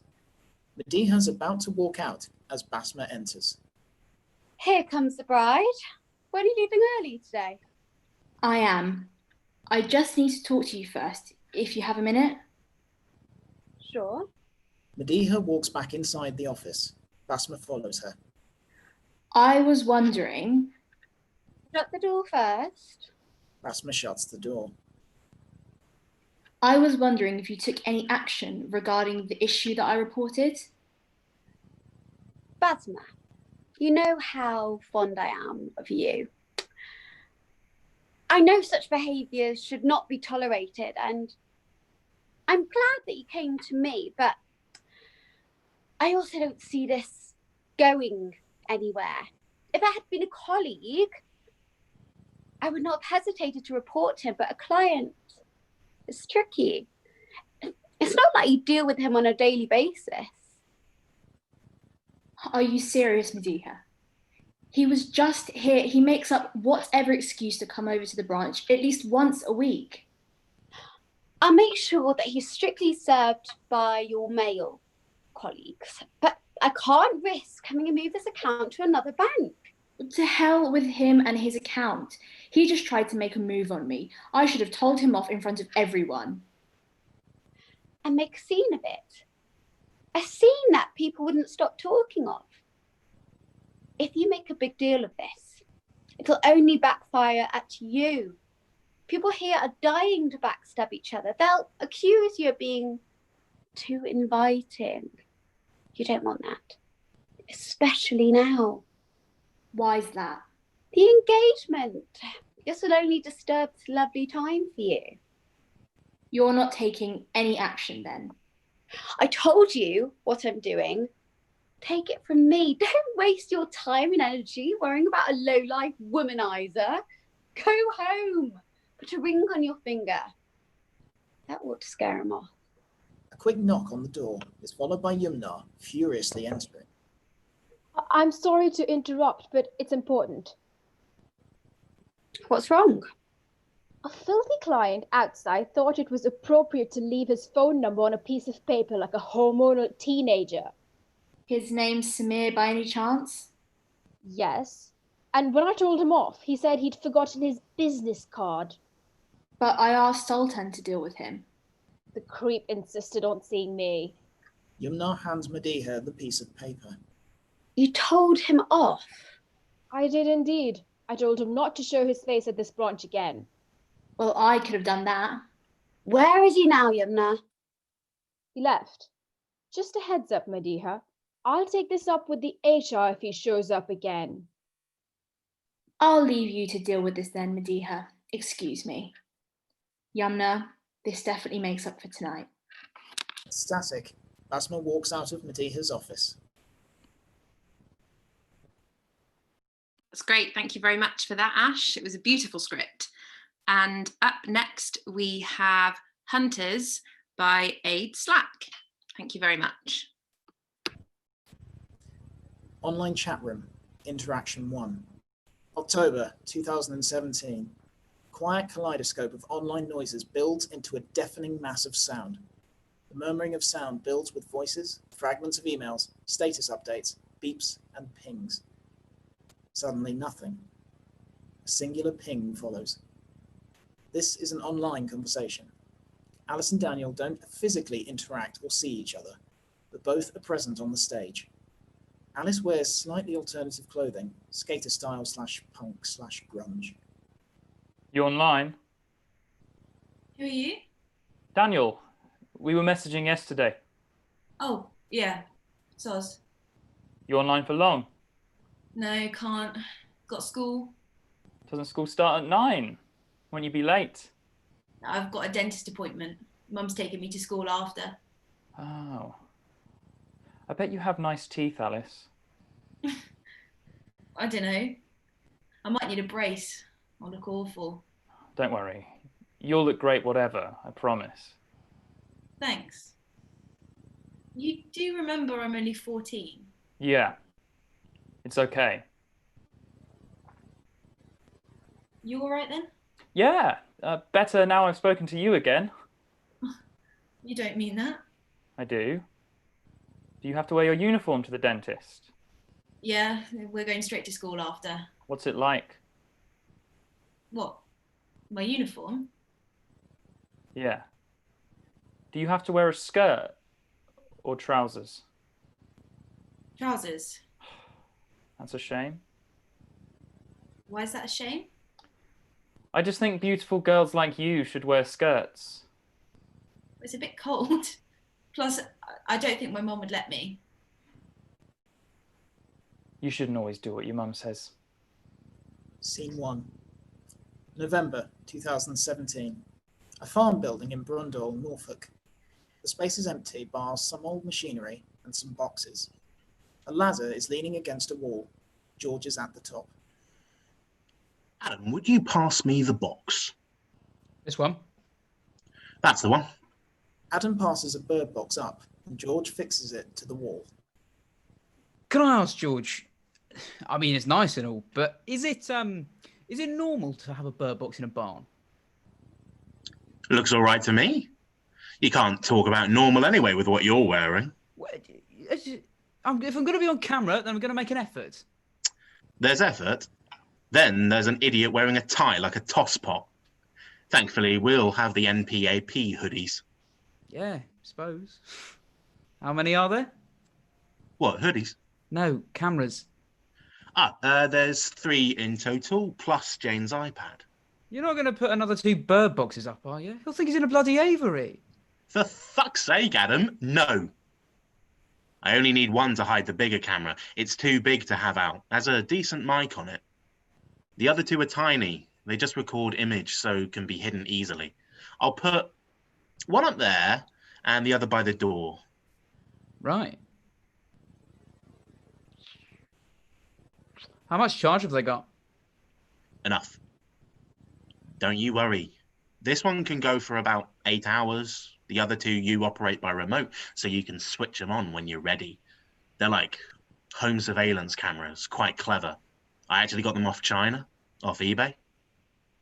Madiha's about to walk out as Basma enters. Here comes the bride. When are you leaving early today? I am. I just need to talk to you first, if you have a minute. Sure. Madiha walks back inside the office. Basma follows her. I was wondering... Shut the door first. Basma shuts the door. I was wondering if you took any action regarding the issue that I reported. Basma, you know how fond I am of you. I know such behaviours should not be tolerated, and I'm glad that you came to me, but I also don't see this going anywhere. If I had been a colleague, I would not have hesitated to report him, but a client is tricky. It's not like you deal with him on a daily basis. Are you serious, Madiha? He was just here. He makes up whatever excuse to come over to the branch at least once a week. I'll make sure that he's strictly served by your male colleagues, but I can't risk having to move this account to another bank. To hell with him and his account. He just tried to make a move on me. I should have told him off in front of everyone. And make a scene of it. A scene that people wouldn't stop talking of. If you make a big deal of this, it'll only backfire at you. People here are dying to backstab each other. They'll accuse you of being too inviting. You don't want that, especially now. Why's that? The engagement. This will only disturb this lovely time for you. You're not taking any action then? I told you what I'm doing. Take it from me. Don't waste your time and energy worrying about a low-life womanizer. Go home. Put a ring on your finger. That ought to scare him off. A quick knock on the door is followed by Yumna furiously entering. I'm sorry to interrupt, but it's important. What's wrong? A filthy client outside thought it was appropriate to leave his phone number on a piece of paper like a hormonal teenager. His name's Samir by any chance? Yes. And when I told him off, he said he'd forgotten his business card. But I asked Sultan to deal with him. The creep insisted on seeing me. Yumna hands Madiha the piece of paper. You told him off? I did indeed. I told him not to show his face at this branch again. Well, I could have done that. Where is he now, Yumna? He left. Just a heads up, Madiha. I'll take this up with the HR if he shows up again. I'll leave you to deal with this then, Madiha. Excuse me. Yumna, this definitely makes up for tonight. Static, Basma walks out of Madiha's office. That's great. Thank you very much for that, Ash. It was a beautiful script. And up next, we have Hunters by Aid Slack. Thank you very much. Online chat room, Interaction 1. October 2017. Quiet kaleidoscope of online noises builds into a deafening mass of sound. The murmuring of sound builds with voices, fragments of emails, status updates, beeps, and pings. Suddenly nothing. A singular ping follows. This is an online conversation. Alice and Daniel don't physically interact or see each other, but both are present on the stage. Alice wears slightly alternative clothing, skater style / punk / grunge. You online? Who are you? Daniel, we were messaging yesterday. Oh, yeah. Soz. You online for long? No, can't. Got school. Doesn't school start at 9? Won't you be late? I've got a dentist appointment. Mum's taking me to school after. Oh. I bet you have nice teeth, Alice. I don't know. I might need a brace. I'll look awful. Don't worry. You'll look great whatever, I promise. Thanks. You do remember I'm only 14? Yeah. It's okay. You all right then? Yeah. Better now I've spoken to you again. You don't mean that? I do. Do you have to wear your uniform to the dentist? Yeah, we're going straight to school after. What's it like? What? My uniform? Yeah. Do you have to wear a skirt or trousers? Trousers. That's a shame. Why is that a shame? I just think beautiful girls like you should wear skirts. It's a bit cold. Plus, I don't think my mum would let me. You shouldn't always do what your mum says. Scene 1. November 2017. A farm building in Brundall, Norfolk. The space is empty, bar some old machinery and some boxes. A ladder is leaning against a wall. George is at the top. Adam, would you pass me the box? This one? That's the one. Adam passes a bird box up, and George fixes it to the wall. Can I ask, George, I mean, it's nice and all, but is it normal to have a bird box in a barn? Looks all right to me. You can't talk about normal anyway with what you're wearing. If I'm going to be on camera, then I'm going to make an effort. There's effort. Then there's an idiot wearing a tie like a tosspot. Thankfully, we'll have the NPAP hoodies. Yeah, suppose. How many are there? What, hoodies? No, cameras. There's 3 in total, plus Jane's iPad. You're not going to put another 2 bird boxes up, are you? He'll think he's in a bloody aviary. For fuck's sake, Adam, no. I only need one to hide the bigger camera. It's too big to have out. Has a decent mic on it. The other 2 are tiny. They just record image, so can be hidden easily. I'll put one up there and the other by the door. Right. How much charge have they got? Enough. Don't you worry. This one can go for about 8 hours. The other 2 you operate by remote, so you can switch them on when you're ready. They're like home surveillance cameras, quite clever. I actually got them off China, off eBay.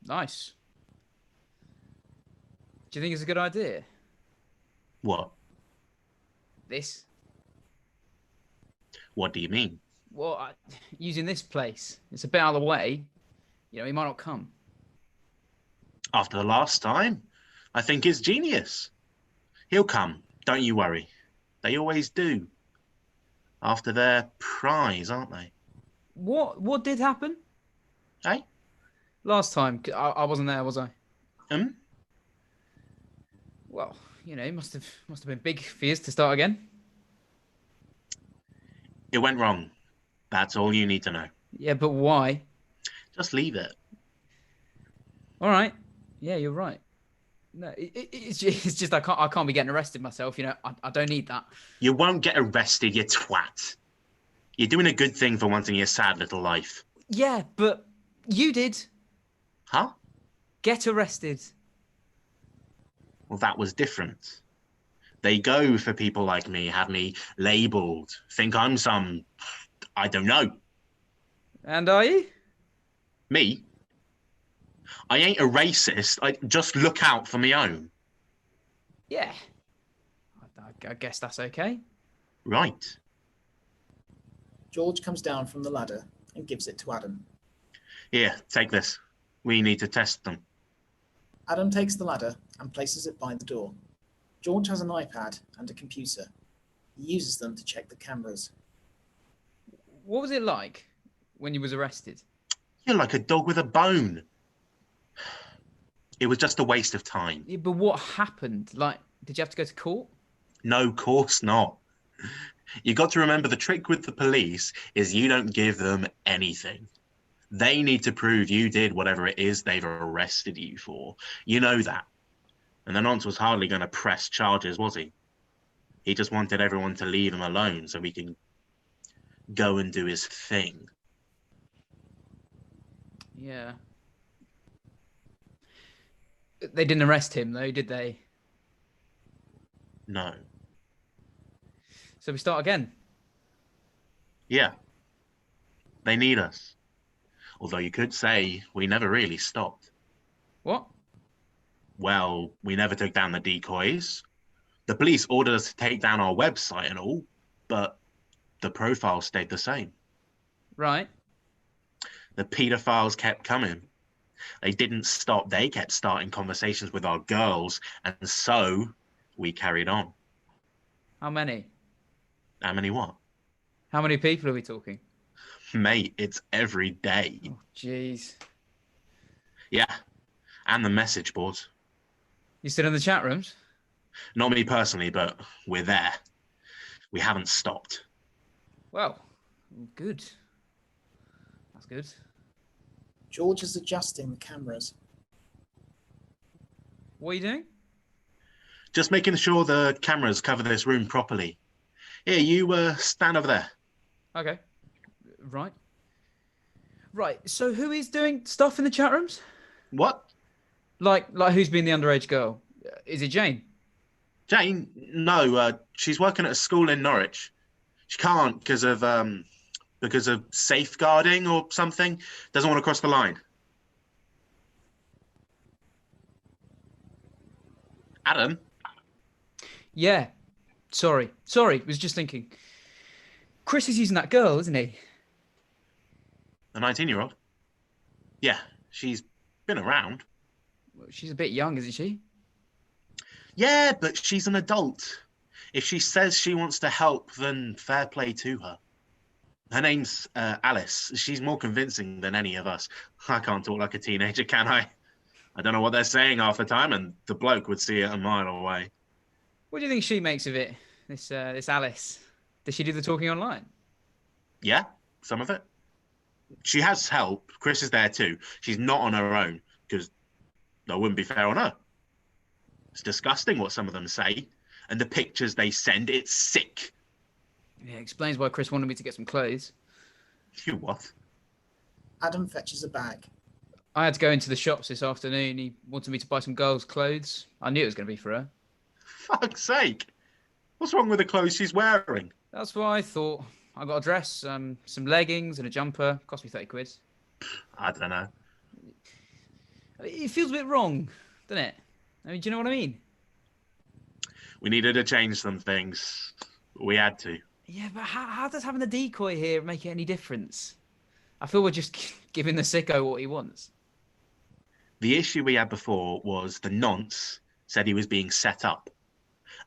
Nice. Do you think it's a good idea? What? This? What do you mean? Well, using this place. It's a bit out of the way. You know, he might not come. After the last time, I think it's genius. He'll come, don't you worry. They always do. After their prize, aren't they? What did happen? Hey? Last time, I wasn't there, was I? Hmm? Well, you know, it must have been big fears to start again. It went wrong. That's all you need to know. Yeah, but why? Just leave it. All right. Yeah, you're right. No, it's just I can't be getting arrested myself. You know, I don't need that. You won't get arrested, you twat. You're doing a good thing for once in your sad little life. Yeah, but you did. Huh? Get arrested. Well, that was different. They go for people like me, have me labelled, think I'm some, I don't know. And are you? Me? I ain't a racist. I just look out for me own. Yeah. I guess that's okay. Right. George comes down from the ladder and gives it to Adam. Here, take this. We need to test them. Adam takes the ladder and places it by the door. George has an iPad and a computer. He uses them to check the cameras. What was it like when you was arrested? You're like a dog with a bone. It was just a waste of time. Yeah, but what happened? Like, did you have to go to court? No, course not. You got to remember the trick with the police is you don't give them anything. They need to prove you did whatever it is they've arrested you for. You know that. And the nonce was hardly going to press charges, was he? He just wanted everyone to leave him alone so he can go and do his thing. Yeah. They didn't arrest him, though, did they? No. So we start again? Yeah. They need us. Although you could say we never really stopped. What? Well, we never took down the decoys. The police ordered us to take down our website and all, but the profile stayed the same. Right. The paedophiles kept coming. They didn't stop. They kept starting conversations with our girls, and so we carried on. How many? How many what? How many people are we talking? Mate, it's every day. Oh, jeez. Yeah, and the message boards. You still in the chat rooms? Not me personally, but we're there. We haven't stopped. Well, good. That's good. George is adjusting the cameras. What are you doing? Just making sure the cameras cover this room properly. Here, you stand over there. Okay. Right. Right. So who is doing stuff in the chat rooms? What? Like who's been the underage girl? Is it Jane? Jane? No, she's working at a school in Norwich. She can't because of because of safeguarding or something. Doesn't want to cross the line. Adam? Yeah. Sorry. Was just thinking. Chris is using that girl, isn't he? The 19-year-old? Yeah, she's been around. She's a bit young, isn't she? Yeah, but she's an adult. If she says she wants to help, then fair play to her. Her name's Alice. She's more convincing than any of us. I can't talk like a teenager, can I? I don't know what they're saying half the time, and the bloke would see it a mile away. What do you think she makes of it, this Alice? Does she do the talking online? Yeah, some of it. She has help. Chris is there too. She's not on her own, because that wouldn't be fair on her. It's disgusting what some of them say. And the pictures they send, it's sick. Yeah, explains why Chris wanted me to get some clothes. You what? Adam fetches a bag. I had to go into the shops this afternoon. He wanted me to buy some girls' clothes. I knew it was going to be for her. Fuck's sake. What's wrong with the clothes she's wearing? That's what I thought. I got a dress, some leggings and a jumper. Cost me 30 quid. I don't know. It feels a bit wrong, doesn't it? I mean, do you know what I mean? We needed to change some things. We had to. Yeah, but how does having the decoy here make any difference? I feel we're just giving the sicko what he wants. The issue we had before was the nonce said he was being set up.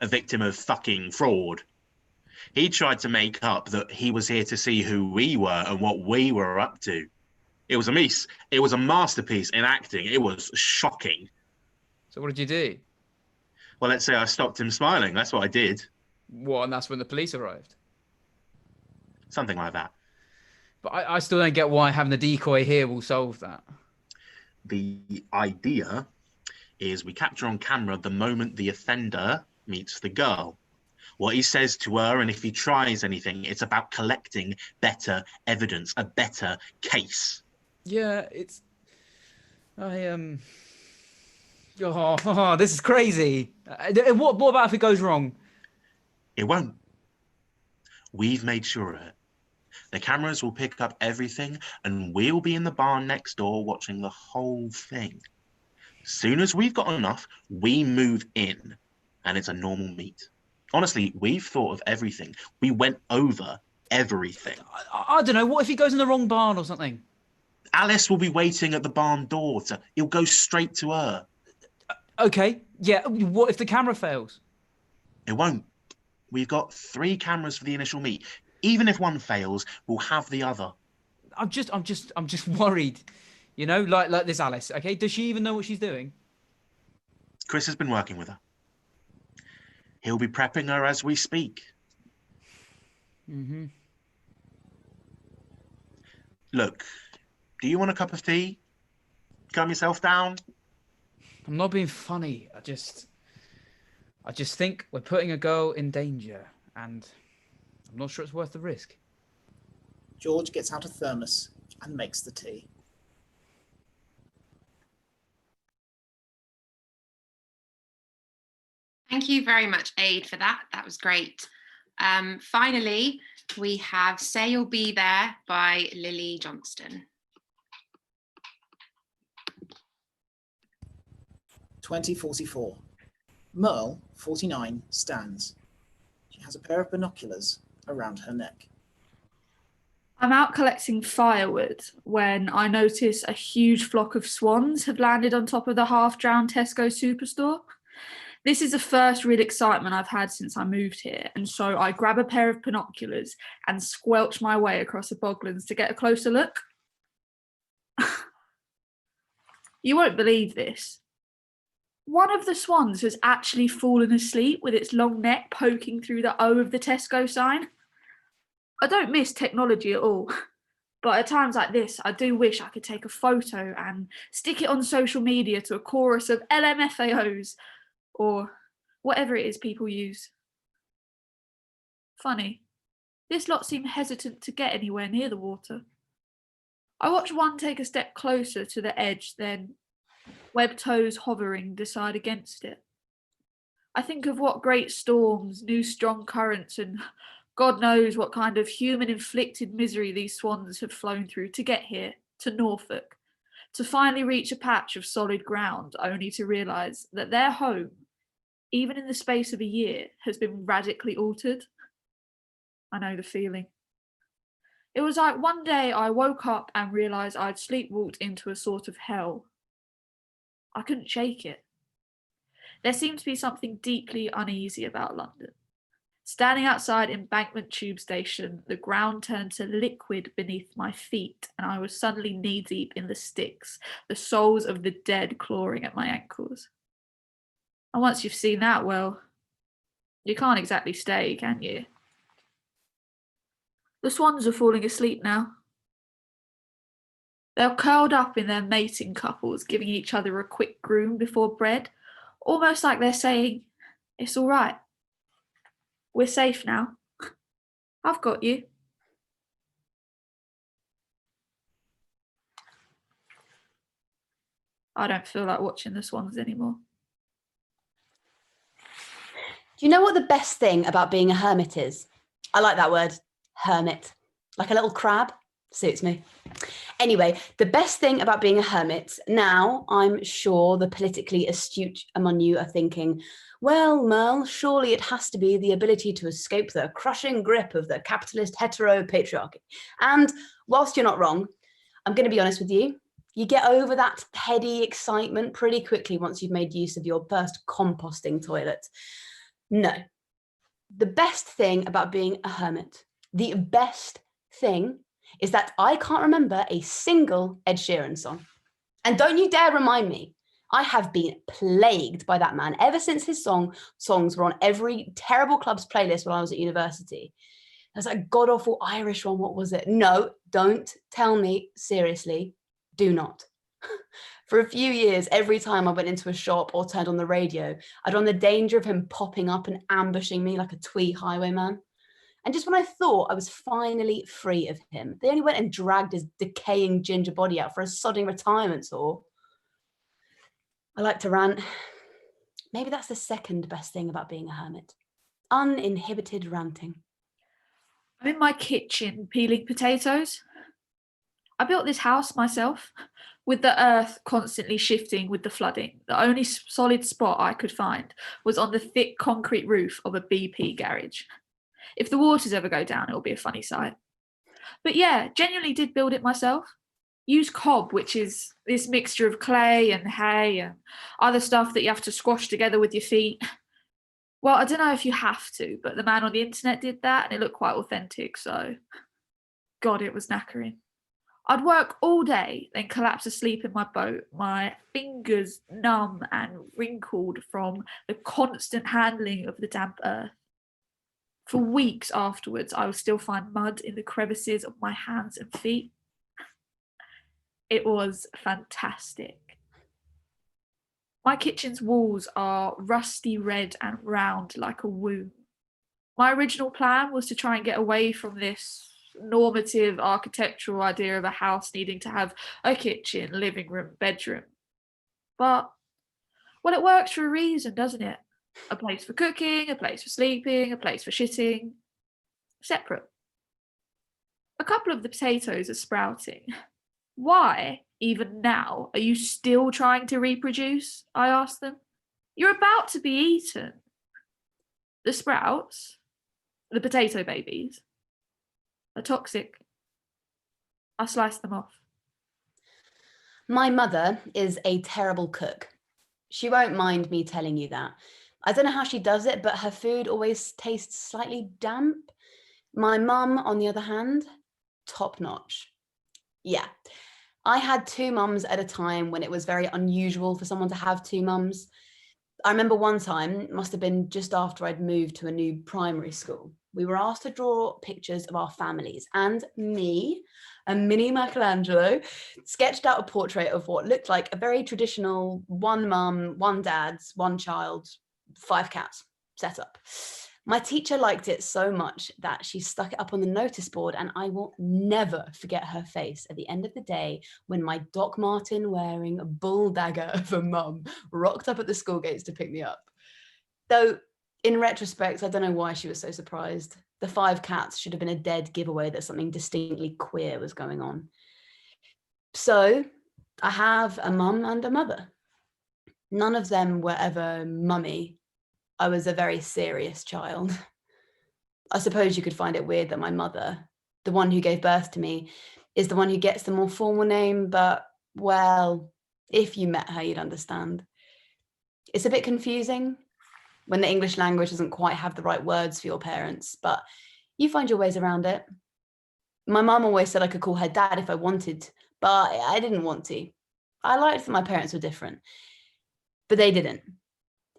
A victim of fucking fraud. He tried to make up that he was here to see who we were and what we were up to. It was a masterpiece in acting. It was shocking. So what did you do? Well, let's say I stopped him smiling. That's what I did. What, and that's when the police arrived? Something like that. But I still don't get why having the decoy here will solve that. The idea is we capture on camera the moment the offender meets the girl. What he says to her, and if he tries anything, it's about collecting better evidence, a better case. Yeah, it's... Oh, this is crazy. What about if it goes wrong? It won't. We've made sure of it. The cameras will pick up everything, and we'll be in the barn next door watching the whole thing. Soon as we've got enough, we move in, and it's a normal meet. Honestly, we've thought of everything. We went over everything. I don't know. What if he goes in the wrong barn or something? Alice will be waiting at the barn door. He'll go straight to her. Okay, yeah. What if the camera fails? It won't. We've got 3 cameras for the initial meet. Even if one fails, we'll have the other. I'm just worried. You know, like this Alice. Okay, does she even know what she's doing? Chris has been working with her. He'll be prepping her as we speak. Mm-hmm. Look, do you want a cup of tea? Calm yourself down? I'm not being funny. I just think we're putting a girl in danger, and I'm not sure it's worth the risk. George gets out a thermos and makes the tea. Thank you very much, Aid, for that. That was great. Finally, we have Say You'll Be There by Lily Johnston. 2044. Merle, 49, stands. She has a pair of binoculars around her neck. I'm out collecting firewood when I notice a huge flock of swans have landed on top of the half-drowned Tesco superstore. This is the first real excitement I've had since I moved here, and so I grab a pair of binoculars and squelch my way across the boglands to get a closer look. You won't believe this. One of the swans has actually fallen asleep with its long neck poking through the O of the Tesco sign. I don't miss technology at all, but at times like this, I do wish I could take a photo and stick it on social media to a chorus of LMFAOs, or whatever it is people use. Funny, this lot seem hesitant to get anywhere near the water. I watch one take a step closer to the edge, then, web toes hovering, decide against it. I think of what great storms, new strong currents, and God knows what kind of human-inflicted misery these swans have flown through to get here, to Norfolk, to finally reach a patch of solid ground, only to realise that their home, even in the space of a year, has been radically altered. I know the feeling. It was like one day I woke up and realised I'd sleepwalked into a sort of hell. I couldn't shake it. There seemed to be something deeply uneasy about London. Standing outside Embankment Tube Station, the ground turned to liquid beneath my feet, and I was suddenly knee-deep in the sticks, the souls of the dead clawing at my ankles. And once you've seen that, well, you can't exactly stay, can you? The swans are falling asleep now. They're curled up in their mating couples, giving each other a quick groom before bed, almost like they're saying, "It's all right. We're safe now. I've got you." I don't feel like watching the swans anymore. Do you know what the best thing about being a hermit is? I like that word, hermit. Like a little crab. Suits me. Anyway, the best thing about being a hermit, now I'm sure the politically astute among you are thinking, well, Merle, surely it has to be the ability to escape the crushing grip of the capitalist hetero-patriarchy. And whilst you're not wrong, I'm going to be honest with you, you get over that heady excitement pretty quickly once you've made use of your first composting toilet. No. The best thing about being a hermit, the best thing, is that I can't remember a single Ed Sheeran song. And don't you dare remind me. I have been plagued by that man ever since his songs were on every terrible club's playlist when I was at university. There's that god-awful Irish one, what was it? No, don't tell me, seriously, do not. For a few years, every time I went into a shop or turned on the radio, I'd run the danger of him popping up and ambushing me like a twee highwayman. And just when I thought I was finally free of him, they only went and dragged his decaying ginger body out for a sodding retirement tour. I like to rant. Maybe that's the second best thing about being a hermit. Uninhibited ranting. I'm in my kitchen peeling potatoes. I built this house myself, with the earth constantly shifting with the flooding. The only solid spot I could find was on the thick concrete roof of a BP garage. If the waters ever go down, it'll be a funny sight. But yeah, genuinely did build it myself. Use cob, which is this mixture of clay and hay and other stuff that you have to squash together with your feet. Well, I don't know if you have to, but the man on the internet did that and it looked quite authentic, so God, it was knackering. I'd work all day, then collapse asleep in my boat, my fingers numb and wrinkled from the constant handling of the damp earth. For weeks afterwards, I would still find mud in the crevices of my hands and feet. It was fantastic. My kitchen's walls are rusty red and round like a womb. My original plan was to try and get away from this normative architectural idea of a house needing to have a kitchen, living room, bedroom. But, well, it works for a reason, doesn't it? A place for cooking, a place for sleeping, a place for shitting. Separate. A couple of the potatoes are sprouting. Why, even now, are you still trying to reproduce? I asked them. You're about to be eaten. The sprouts, the potato babies, are toxic. I sliced them off. My mother is a terrible cook. She won't mind me telling you that. I don't know how she does it, but her food always tastes slightly damp. My mum, on the other hand, top notch. Yeah, I had two mums at a time when it was very unusual for someone to have two mums. I remember one time, it must have been just after I'd moved to a new primary school. We were asked to draw pictures of our families, and me, a mini Michelangelo, sketched out a portrait of what looked like a very traditional one mum, one dad, one child, 5 cats setup. My teacher liked it so much that she stuck it up on the notice board, and I will never forget her face at the end of the day when my Doc Martin wearing a bull dagger of a mum rocked up at the school gates to pick me up. Though In retrospect, I don't know why she was so surprised. The 5 cats should have been a dead giveaway that something distinctly queer was going on. So I have a mum and a mother. None of them were ever mummy. I was a very serious child. I suppose you could find it weird that my mother, the one who gave birth to me, is the one who gets the more formal name, but, well, if you met her, you'd understand. It's a bit confusing when the English language doesn't quite have the right words for your parents, but you find your ways around it. My mum always said I could call her dad if I wanted, but I didn't want to. I liked that my parents were different, but they didn't.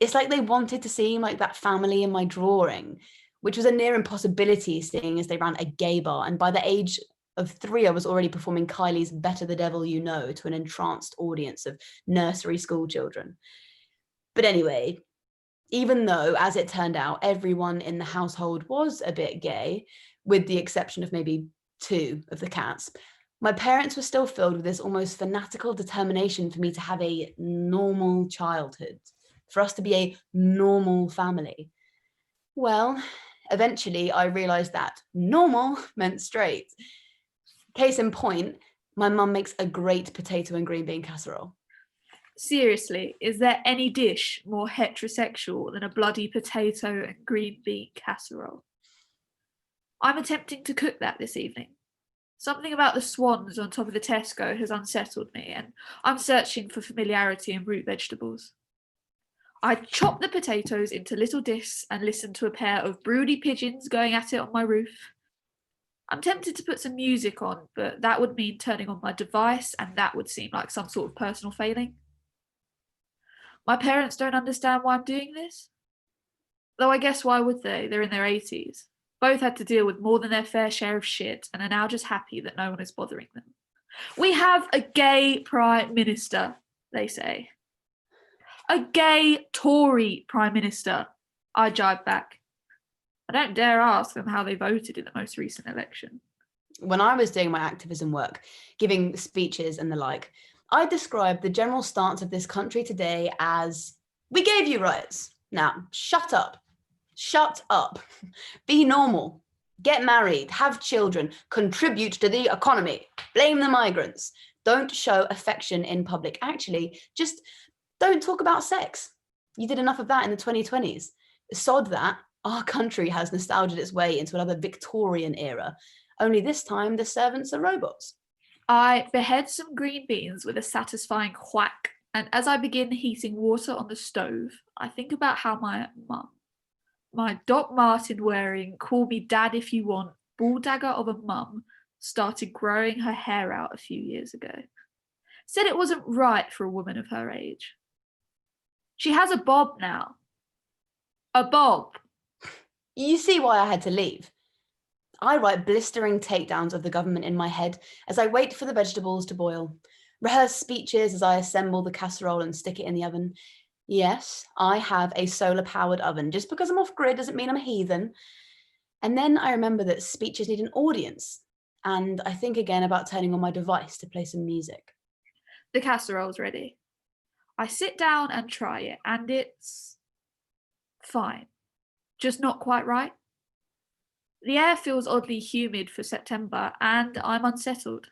It's like they wanted to seem like that family in my drawing, which was a near impossibility seeing as they ran a gay bar, and by the age of 3, I was already performing Kylie's Better the Devil You Know to an entranced audience of nursery school children. But anyway, even though, as it turned out, everyone in the household was a bit gay, with the exception of maybe 2 of the cats, my parents were still filled with this almost fanatical determination for me to have a normal childhood, for us to be a normal family. Well, eventually I realized that normal meant straight. Case in point, my mum makes a great potato and green bean casserole. Seriously, is there any dish more heterosexual than a bloody potato and green bean casserole? I'm attempting to cook that this evening. Something about the swans on top of the Tesco has unsettled me, and I'm searching for familiarity in root vegetables. I chop the potatoes into little discs and listen to a pair of broody pigeons going at it on my roof. I'm tempted to put some music on, but that would mean turning on my device, and that would seem like some sort of personal failing. My parents don't understand why I'm doing this. Though I guess why would they? They're in their 80s. Both had to deal with more than their fair share of shit and are now just happy that no one is bothering them. We have a gay Prime Minister, they say. A gay Tory Prime Minister, I jibe back. I don't dare ask them how they voted in the most recent election. When I was doing my activism work, giving speeches and the like, I described the general stance of this country today as, we gave you rights. Now, shut up. Shut up. Be normal. Get married. Have children. Contribute to the economy. Blame the migrants. Don't show affection in public. Actually, just don't talk about sex. You did enough of that in the 2020s. Sod that. Our country has nostalgiaed its way into another Victorian era. Only this time, the servants are robots. I behead some green beans with a satisfying whack, and as I begin heating water on the stove, I think about how my mum, my Doc Martin wearing, call me dad if you want, ball dagger of a mum, started growing her hair out a few years ago. Said it wasn't right for a woman of her age. She has a bob now. A bob. You see why I had to leave. I write blistering takedowns of the government in my head as I wait for the vegetables to boil, rehearse speeches as I assemble the casserole and stick it in the oven. Yes, I have a solar-powered oven. Just because I'm off-grid doesn't mean I'm a heathen. And then I remember that speeches need an audience, and I think again about turning on my device to play some music. The casserole's ready. I sit down and try it, and it's fine. Just not quite right. The air feels oddly humid for September, and I'm unsettled.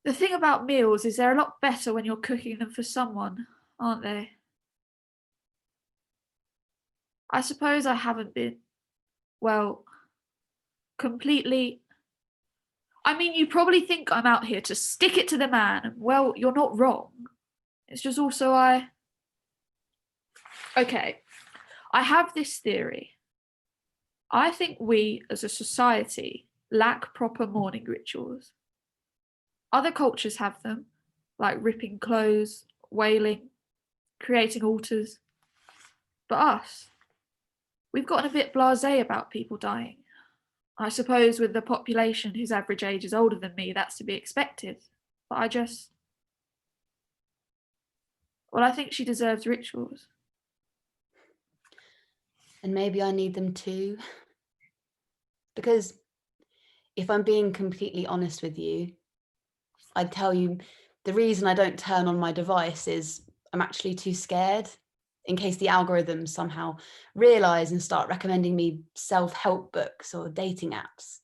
The thing about meals is they're a lot better when you're cooking them for someone, aren't they? I suppose I haven't been, well, completely. I mean, you probably think I'm out here to stick it to the man, and well, you're not wrong. It's just also Okay, I have this theory. I think we, as a society, lack proper mourning rituals. Other cultures have them, like ripping clothes, wailing, creating altars. But us, we've gotten a bit blasé about people dying. I suppose with the population whose average age is older than me, that's to be expected. But I think she deserves rituals. And maybe I need them too. Because if I'm being completely honest with you, I'd tell you the reason I don't turn on my device is I'm actually too scared. in case the algorithms somehow realize and start recommending me self-help books or dating apps.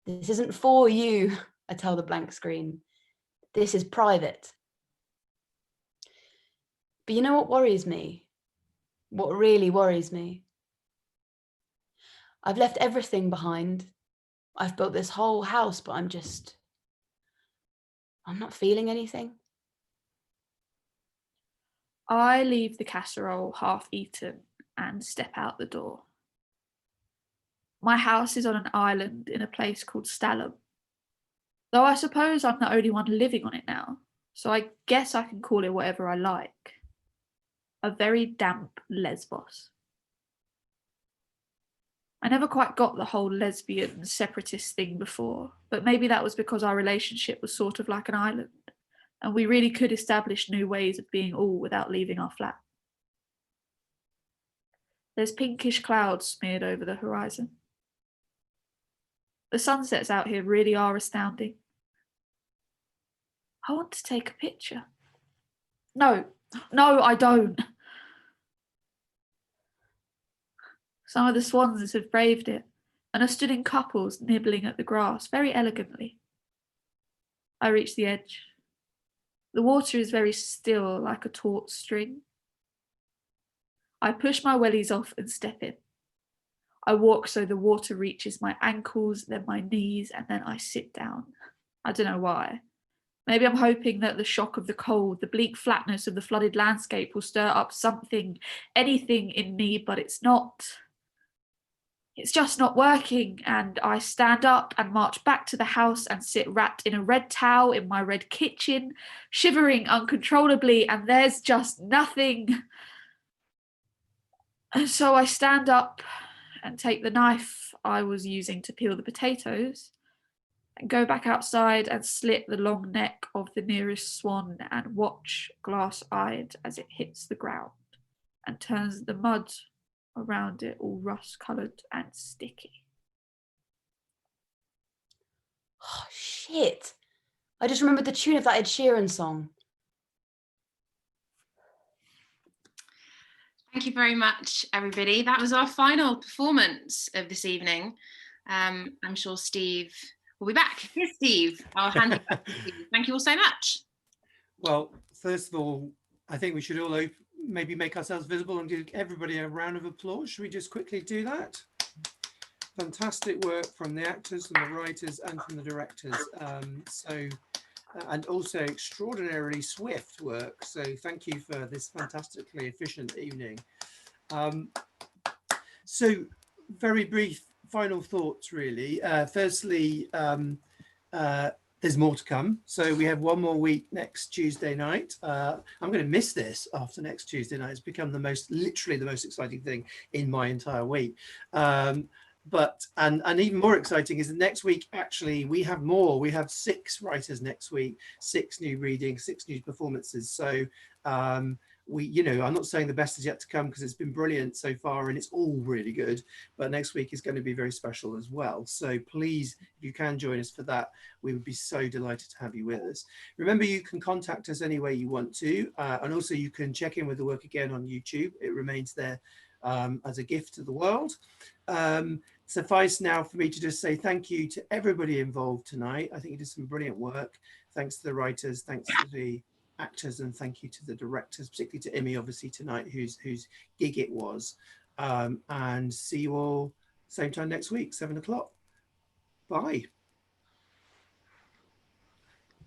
This isn't for you, I tell the blank screen. This is private. But you know what worries me? What really worries me? I've left everything behind. I've built this whole house, but I'm not feeling anything. I leave the casserole half eaten and step out the door. My house is on an island in a place called Stalham. Though I suppose I'm the only one living on it now, so I guess I can call it whatever I like. A very damp Lesbos. I never quite got the whole lesbian separatist thing before, but maybe that was because our relationship was sort of like an island, and we really could establish new ways of being all without leaving our flat. There's pinkish clouds smeared over the horizon. The sunsets out here really are astounding. I want to take a picture. No, I don't. Some of the swans have braved it and are stood in couples nibbling at the grass very elegantly. I reach the edge. The water is very still, like a taut string. I push my wellies off and step in. I walk so the water reaches my ankles, then my knees, and then I sit down. I don't know why. Maybe I'm hoping that the shock of the cold, the bleak flatness of the flooded landscape will stir up something, anything in me, but it's not. It's just not working, and I stand up and march back to the house and sit wrapped in a red towel in my red kitchen, shivering uncontrollably, and there's just nothing. And so I stand up and take the knife I was using to peel the potatoes and go back outside and slit the long neck of the nearest swan and watch glass-eyed as it hits the ground and turns the mud around it all rust-coloured and sticky. Oh, shit. I just remembered the tune of that Ed Sheeran song. Thank you very much, everybody. That was our final performance of this evening. I'm sure Steve will be back. Here's Steve. I'll hand it back to you. Thank you all so much. Well, first of all, I think we should all maybe make ourselves visible and give everybody a round of applause. Should we just quickly do that? Fantastic work from the actors, from the writers, and from the directors. And also extraordinarily swift work. So thank you for this fantastically efficient evening. So very brief final thoughts, really. Firstly, there's more to come. So we have one more week next Tuesday night. I'm going to miss this after next Tuesday night. It's become literally the most exciting thing in my entire week. But even more exciting is that next week, actually, we have more. We have 6 writers next week, 6 new readings, 6 new performances. So I'm not saying the best is yet to come because it's been brilliant so far and it's all really good. But next week is going to be very special as well. So please, if you can join us for that, we would be so delighted to have you with us. Remember, you can contact us any way you want to. And also you can check in with the work again on YouTube. It remains there as a gift to the world. Suffice now for me to just say thank you to everybody involved tonight. I think you did some brilliant work. Thanks to the writers, thanks to the actors, and thank you to the directors, particularly to Imi, obviously, tonight, whose gig it was. And see you all same time next week, 7 o'clock. Bye.